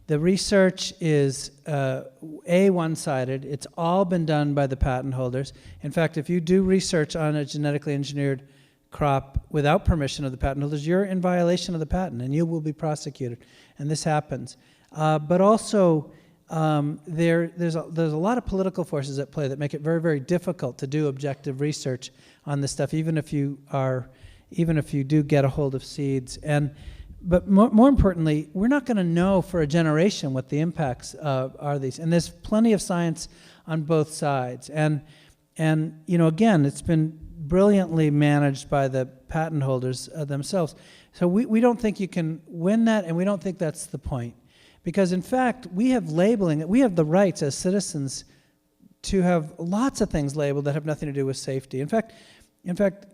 The research is one-sided. It's all been done by the patent holders. In fact, if you do research on a genetically engineered crop without permission of the patent holders, you're in violation of the patent, and you will be prosecuted. And this happens. But also, there's a lot of political forces at play that make it very, very difficult to do objective research on this stuff, even if you do get a hold of seeds. But more importantly, we're not going to know for a generation what the impacts are these. And there's plenty of science on both sides. And again, it's been brilliantly managed by the patent holders themselves. So we don't think you can win that, and we don't think that's the point. Because in fact, we have labeling, we have the rights as citizens to have lots of things labeled that have nothing to do with safety. In fact,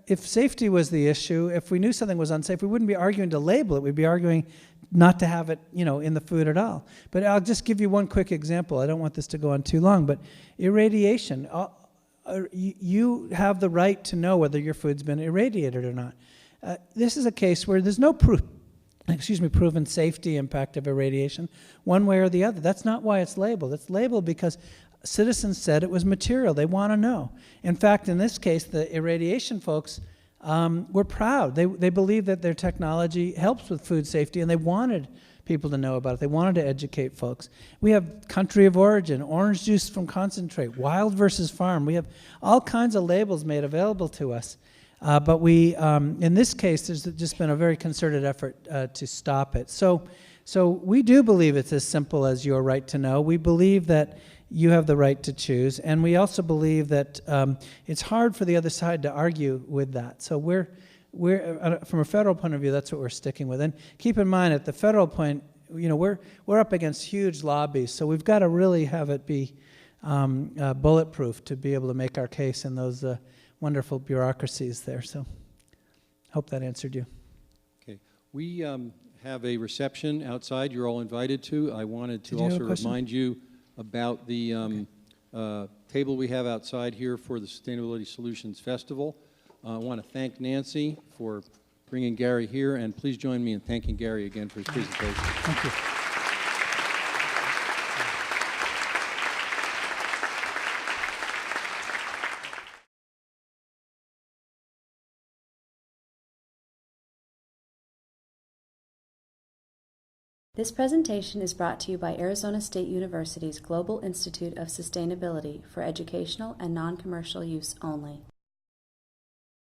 if safety was the issue, if we knew something was unsafe, we wouldn't be arguing to label it. We'd be arguing not to have it, in the food at all. But I'll just give you one quick example. I don't want this to go on too long, but irradiation. You have the right to know whether your food's been irradiated or not. This is a case where there's no proven safety impact of irradiation one way or the other. That's not why it's labeled. It's labeled because citizens said it was material. They want to know. In fact, in this case, the irradiation folks were proud. They believe that their technology helps with food safety, and they wanted people to know about it. They wanted to educate folks. We have country of origin, orange juice from concentrate, wild versus farm. We have all kinds of labels made available to us. But in this case, there's just been a very concerted effort to stop it. So we do believe it's as simple as your right to know. We believe that you have the right to choose, and we also believe that it's hard for the other side to argue with that. So we're from a federal point of view, that's what we're sticking with. And keep in mind, at the federal point, we're up against huge lobbies, so we've got to really have it be bulletproof to be able to make our case in those wonderful bureaucracies there. So hope that answered you. Okay. We have a reception outside you're all invited to. I wanted to also remind you about the table we have outside here for the Sustainability Solutions Festival. I want to thank Nancy for bringing Gary here, and please join me in thanking Gary again for his presentation. Thank you. This presentation is brought to you by Arizona State University's Global Institute of Sustainability for educational and non-commercial use only.